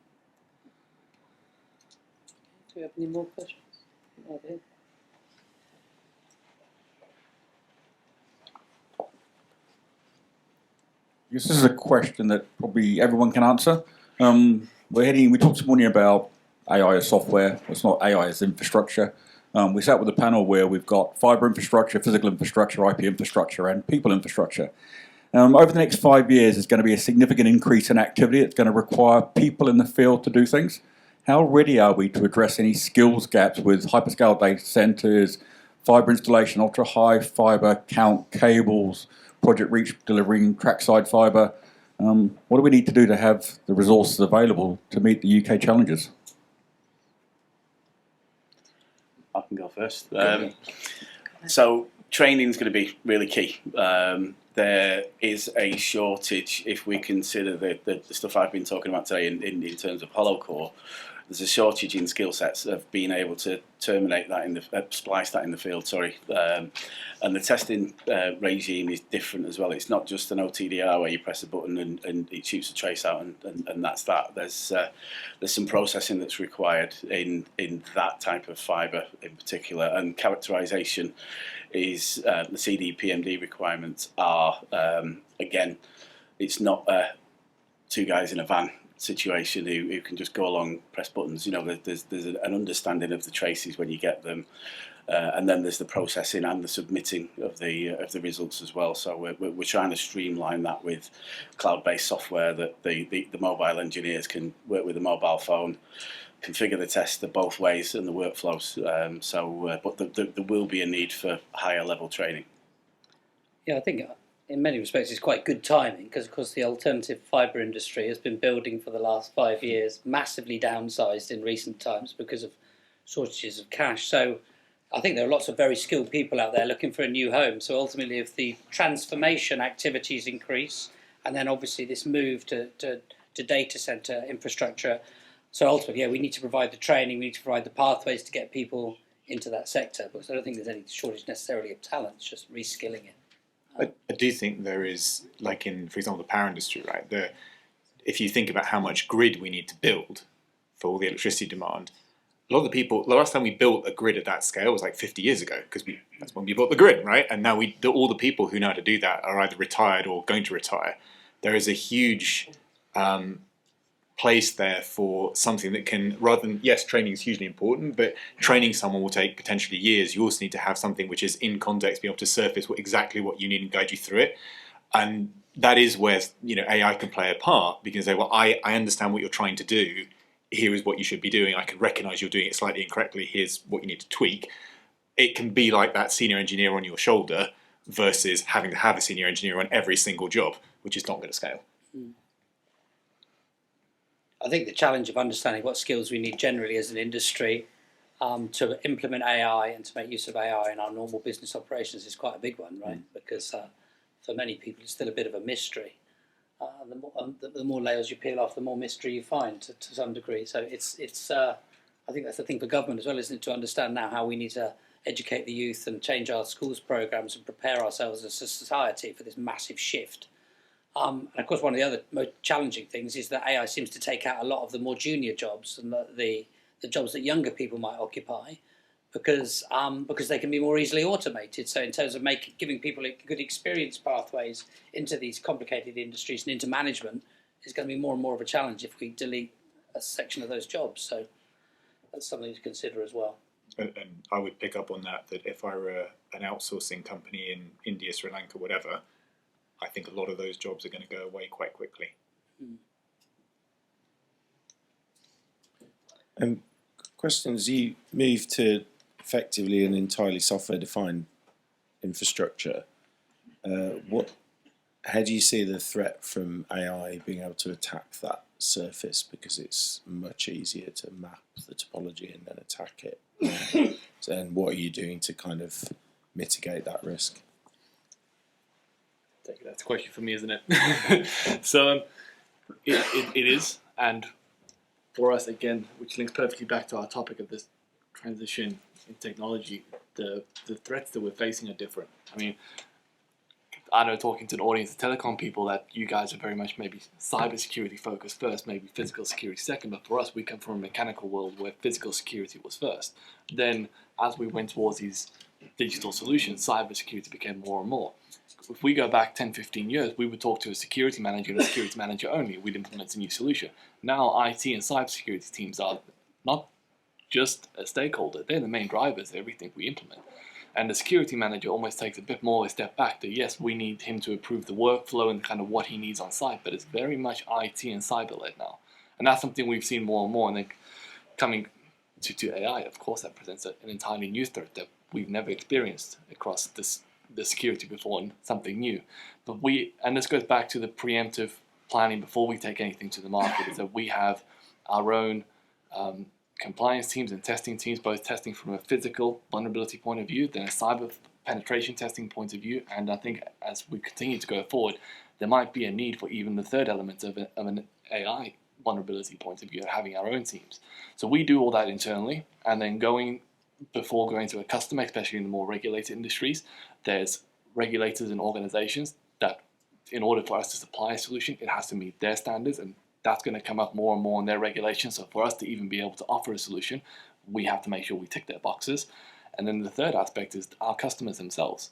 [SPEAKER 1] Do we have any more questions? Over here.
[SPEAKER 10] This is a question that probably everyone can answer. We talked this morning about AI as software. It's not AI as infrastructure. We sat with a panel where we've got fibre infrastructure, physical infrastructure, IP infrastructure, and people infrastructure. Over the next 5 years, there's going to be a significant increase in activity. It's going to require people in the field to do things. How ready are we to address any skills gaps with hyperscale data centres, fibre installation, ultra-high fibre count cables, Project Reach delivering trackside fibre? What do we need to do to have the resources available to meet the UK challenges?
[SPEAKER 6] I can go first. So training is going to be really key. There is a shortage if we consider the stuff I've been talking about today in terms of hollow core. There's a shortage in skill sets of being able to terminate that in the splice that in the field. And the testing regime is different as well. It's not just an OTDR where you press a button and it shoots a trace out and that's that. There's some processing that's required in that type of fibre in particular, and characterisation is the CD PMD requirements are again, it's not two guys in a van situation who can just go along, press buttons. You know, there's an understanding of the traces when you get them, and then there's the processing and the submitting of the results as well. So we're trying to streamline that with cloud-based software that the mobile engineers can work with a mobile phone, configure the test both ways and the workflows. But there will be a need for higher level training.
[SPEAKER 1] Yeah, I think in many respects it's quite good timing because, of course, the alternative fibre industry has been building for the last 5 years, massively downsized in recent times because of shortages of cash. So I think there are lots of very skilled people out there looking for a new home. So ultimately, if the transformation activities increase, and then obviously this move to data centre infrastructure, so ultimately, yeah, we need to provide the training, we need to provide the pathways to get people into that sector. Because I don't think there's any shortage necessarily of talent, it's just reskilling it.
[SPEAKER 4] I do think there is, like in, for example, the power industry, right? If you think about how much grid we need to build for all the electricity demand, a lot of the people, the last time we built a grid at that scale was like 50 years ago, because that's when we built the grid, right? And now all the people who know how to do that are either retired or going to retire. There is a huge place there for something that can, rather than, yes, training is hugely important, but training someone will take potentially years. You also need to have something which is in context, be able to surface exactly what you need and guide you through it. And that is where, you know, AI can play a part, because they say, well, I understand what you're trying to do. Here is what you should be doing. I can recognize you're doing it slightly incorrectly. Here's what you need to tweak. It can be like that senior engineer on your shoulder versus having to have a senior engineer on every single job, which is not going to scale.
[SPEAKER 1] I think the challenge of understanding what skills we need generally as an industry to implement AI and to make use of AI in our normal business operations is quite a big one, right? Because for many people it's still a bit of a mystery. The more layers you peel off, the more mystery you find to some degree. So it's I think that's the thing for government as well, isn't it, to understand now how we need to educate the youth and change our schools programs and prepare ourselves as a society for this massive shift. And of course, one of the other most challenging things is that AI seems to take out a lot of the more junior jobs and the jobs that younger people might occupy, because they can be more easily automated. So in terms of giving people good experience pathways into these complicated industries and into management is going to be more and more of a challenge if we delete a section of those jobs. So that's something to consider as well.
[SPEAKER 4] And I would pick up on that if I were an outsourcing company in India, Sri Lanka, whatever, I think a lot of those jobs are going to go away quite quickly.
[SPEAKER 11] Questions, you move to effectively an entirely software-defined infrastructure. How do you see the threat from AI being able to attack that surface, because it's much easier to map the topology and then attack it? And what are you doing to kind of mitigate that risk?
[SPEAKER 5] That's a question for me, isn't it? So it is, and for us again, which links perfectly back to our topic of this transition in technology, the threats that we're facing are different. I mean, I know, talking to the audience of telecom people, that you guys are very much maybe cybersecurity focused first, maybe physical security second, but for us, we come from a mechanical world where physical security was first. Then, as we went towards these digital solutions, cybersecurity became more and more. If we go back 10, 15 years, we would talk to a security manager and a security manager only. We'd implement a new solution. Now, IT and cybersecurity teams are not just a stakeholder. They're the main drivers of everything we implement. And the security manager almost takes a bit more of a step back that, yes, we need him to approve the workflow and kind of what he needs on site, but it's very much IT and cyber-led now. And that's something we've seen more and more. And then coming to AI, of course, that presents an entirely new threat that we've never experienced across the security before, and something new. But and this goes back to the preemptive planning before we take anything to the market, is that we have our own compliance teams and testing teams, both testing from a physical vulnerability point of view, then a cyber penetration testing point of view. And I think as we continue to go forward, there might be a need for even the third element of an AI vulnerability point of view, having our own teams. So we do all that internally, and then before going to a customer, especially in the more regulated industries, there's regulators and organizations that, in order for us to supply a solution, it has to meet their standards, and that's going to come up more and more in their regulations. So for us to even be able to offer a solution, we have to make sure we tick their boxes. And then the third aspect is our customers themselves.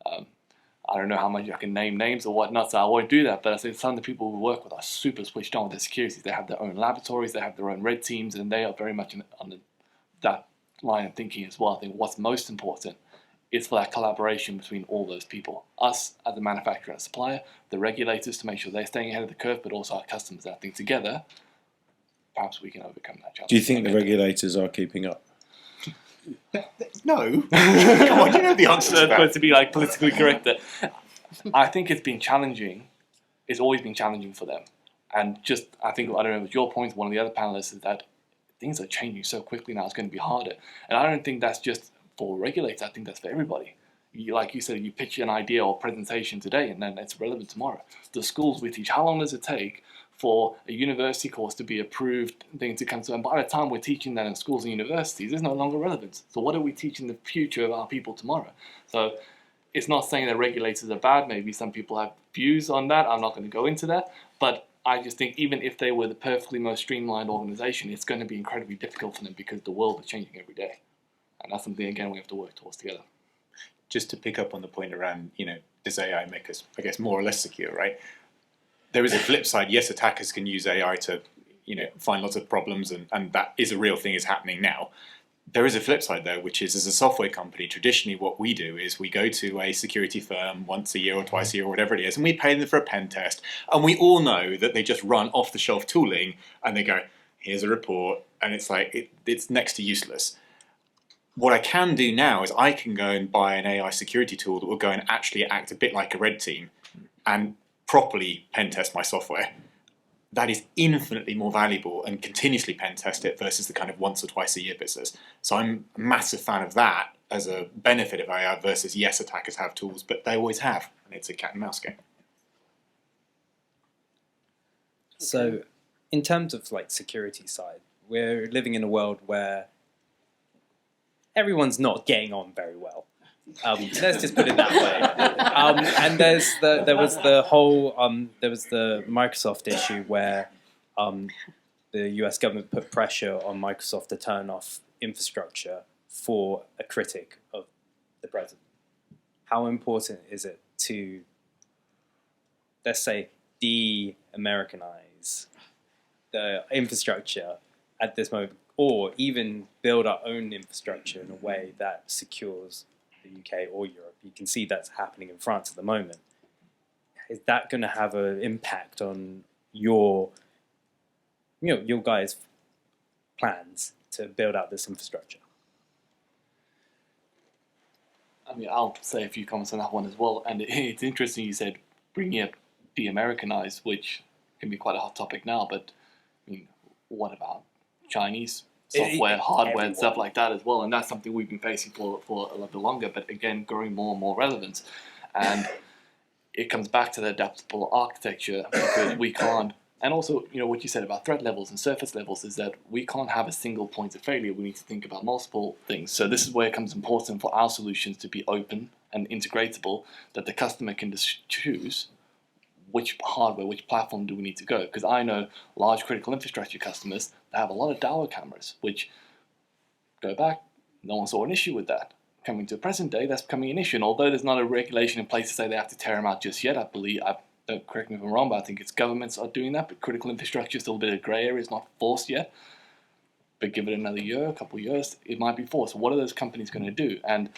[SPEAKER 5] I don't know how much I can name names or whatnot, so I won't do that. But I say some of the people we work with are super switched on with their security. They have their own laboratories, they have their own red teams, and they are very much on that line of thinking as well. I think what's most important is for that collaboration between all those people. Us as a manufacturer and a supplier, the regulators to make sure they're staying ahead of the curve, but also our customers. I think together, perhaps we can overcome that challenge.
[SPEAKER 11] Do you think the regulators are keeping up?
[SPEAKER 4] No. Come on, you know the answer to that.
[SPEAKER 5] To be like politically correct, I think it's been challenging. It's always been challenging for them. And just, I think, I don't know, with your point, one of the other panelists, is that things are changing so quickly now, it's going to be harder. And I don't think that's just for regulators, I think that's for everybody. Like you said, you pitch an idea or presentation today and then it's relevant tomorrow. The schools we teach, how long does it take for a university course to be approved, thing to come to? And by the time we're teaching that in schools and universities, it's no longer relevant. So what are we teaching the future of our people tomorrow? So it's not saying that regulators are bad. Maybe some people have views on that. I'm not going to go into that. But I just think even if they were the perfectly most streamlined organization, it's going to be incredibly difficult for them because the world is changing every day. And that's something, again, we have to work towards together.
[SPEAKER 4] Just to pick up on the point around, does AI make us, I guess, more or less secure, right? There is a flip side. Yes, attackers can use AI to, find lots of problems, and that is a real thing, is happening now. There is a flip side, though, which is, as a software company, traditionally what we do is we go to a security firm once a year or twice a year or whatever it is, and we pay them for a pen test, and we all know that they just run off-the-shelf tooling, and they go, here's a report, and it's like, it's next to useless. What I can do now is I can go and buy an AI security tool that will go and actually act a bit like a red team and properly pen test my software. That is infinitely more valuable, and continuously pen test it versus the kind of once or twice a year business. So I'm a massive fan of that as a benefit of AI versus, yes, attackers have tools, but they always have, and it's a cat and mouse game.
[SPEAKER 12] So in terms of like security side, we're living in a world where everyone's not getting on very well. Let's just put it that way. And there was the Microsoft issue where the US government put pressure on Microsoft to turn off infrastructure for a critic of the president. How important is it to, let's say, de-Americanize the infrastructure at this moment, or even build our own infrastructure in a way that secures the UK or Europe. You can see that's happening in France at the moment. Is that going to have an impact on your guys' plans to build out this infrastructure?
[SPEAKER 5] I mean, I'll say a few comments on that one as well. And it's interesting you said bringing up de-Americanized, which can be quite a hot topic now. But I mean, what about Chinese software, hardware, and stuff like that as well? And that's something we've been facing for a little bit longer. But again, growing more and more relevant. And it comes back to the adaptable architecture, because we can't. And also, what you said about threat levels and surface levels is that we can't have a single point of failure. We need to think about multiple things. So this is where it becomes important for our solutions to be open and integratable, that the customer can just choose which hardware, which platform do we need to go. Because I know large critical infrastructure customers that have a lot of Dower cameras, which go back, no one saw an issue with that. Coming to the present day, that's becoming an issue. And although there's not a regulation in place to say they have to tear them out just yet, don't correct me if I'm wrong, but I think it's governments are doing that, but critical infrastructure is still a bit of grey area, it's not forced yet. But give it another year, a couple of years, it might be forced. So what are those companies going to do? And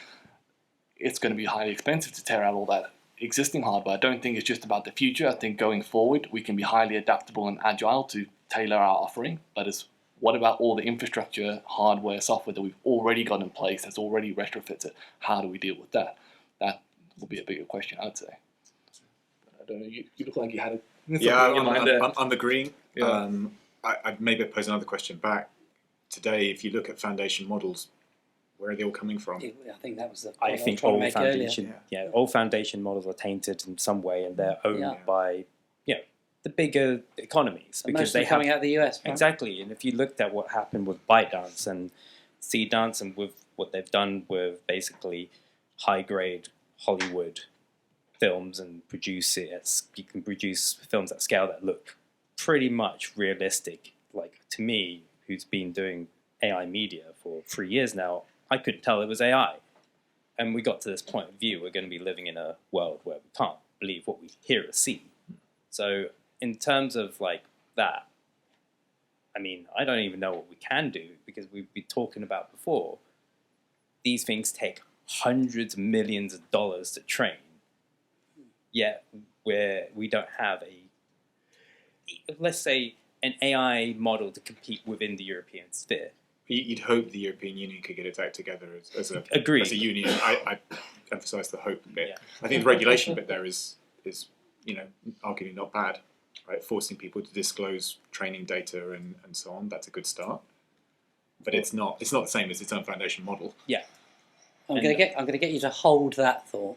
[SPEAKER 5] it's going to be highly expensive to tear out all that existing hardware. I don't think it's just about the future. I think going forward, we can be highly adaptable and agile to tailor our offering. But what about all the infrastructure, hardware, software that we've already got in place, that's already retrofitted? How do we deal with that? That will be a bigger question, I'd say. I don't know, you look like you had
[SPEAKER 4] I'm agreeing.
[SPEAKER 5] Yeah.
[SPEAKER 4] I'd maybe pose another question back. Today, if you look at foundation models, where are they all coming from?
[SPEAKER 1] I think that was the point
[SPEAKER 12] I
[SPEAKER 1] was
[SPEAKER 12] think
[SPEAKER 1] trying to
[SPEAKER 12] all
[SPEAKER 1] make
[SPEAKER 12] foundation,
[SPEAKER 1] earlier.
[SPEAKER 12] all foundation models are tainted in some way, and they're owned by, the bigger economies,
[SPEAKER 1] And
[SPEAKER 12] because
[SPEAKER 1] most of
[SPEAKER 12] they
[SPEAKER 1] them coming
[SPEAKER 12] have
[SPEAKER 1] out of the US. Right?
[SPEAKER 12] exactly. And if you looked at what happened with ByteDance and CDance, and with what they've done with basically high grade Hollywood films and produce it, you can produce films at scale that look pretty much realistic. Like, to me, who's been doing AI media for 3 years now, I couldn't tell it was AI. And we got to this point of view, we're going to be living in a world where we can't believe what we hear or see. So in terms of like that, I mean, I don't even know what we can do, because we've been talking about before, these things take hundreds of millions of dollars to train, yet we don't have let's say, an AI model to compete within the European sphere.
[SPEAKER 4] You'd hope the European Union could get its act together as a union. I emphasise the hope bit.
[SPEAKER 12] Yeah.
[SPEAKER 4] I think the regulation bit there is arguably not bad, right? Forcing people to disclose training data and so on. That's a good start. But it's not the same as its own foundation model.
[SPEAKER 12] Yeah.
[SPEAKER 1] I'm going to get you to hold that thought,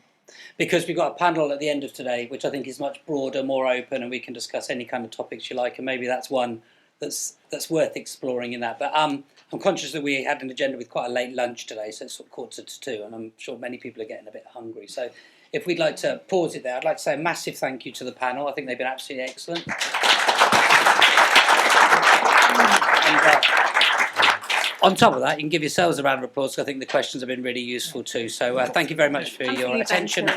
[SPEAKER 1] because we've got a panel at the end of today, which I think is much broader, more open, and we can discuss any kind of topics you like, and maybe that's one that's worth exploring in that. But I'm conscious that we had an agenda with quite a late lunch today, so it's sort of 1:45, and I'm sure many people are getting a bit hungry. So if we'd like to pause it there, I'd like to say a massive thank you to the panel. I think they've been absolutely excellent. And, on top of that, you can give yourselves a round of applause, because I think the questions have been really useful too. So thank you very much for your attention.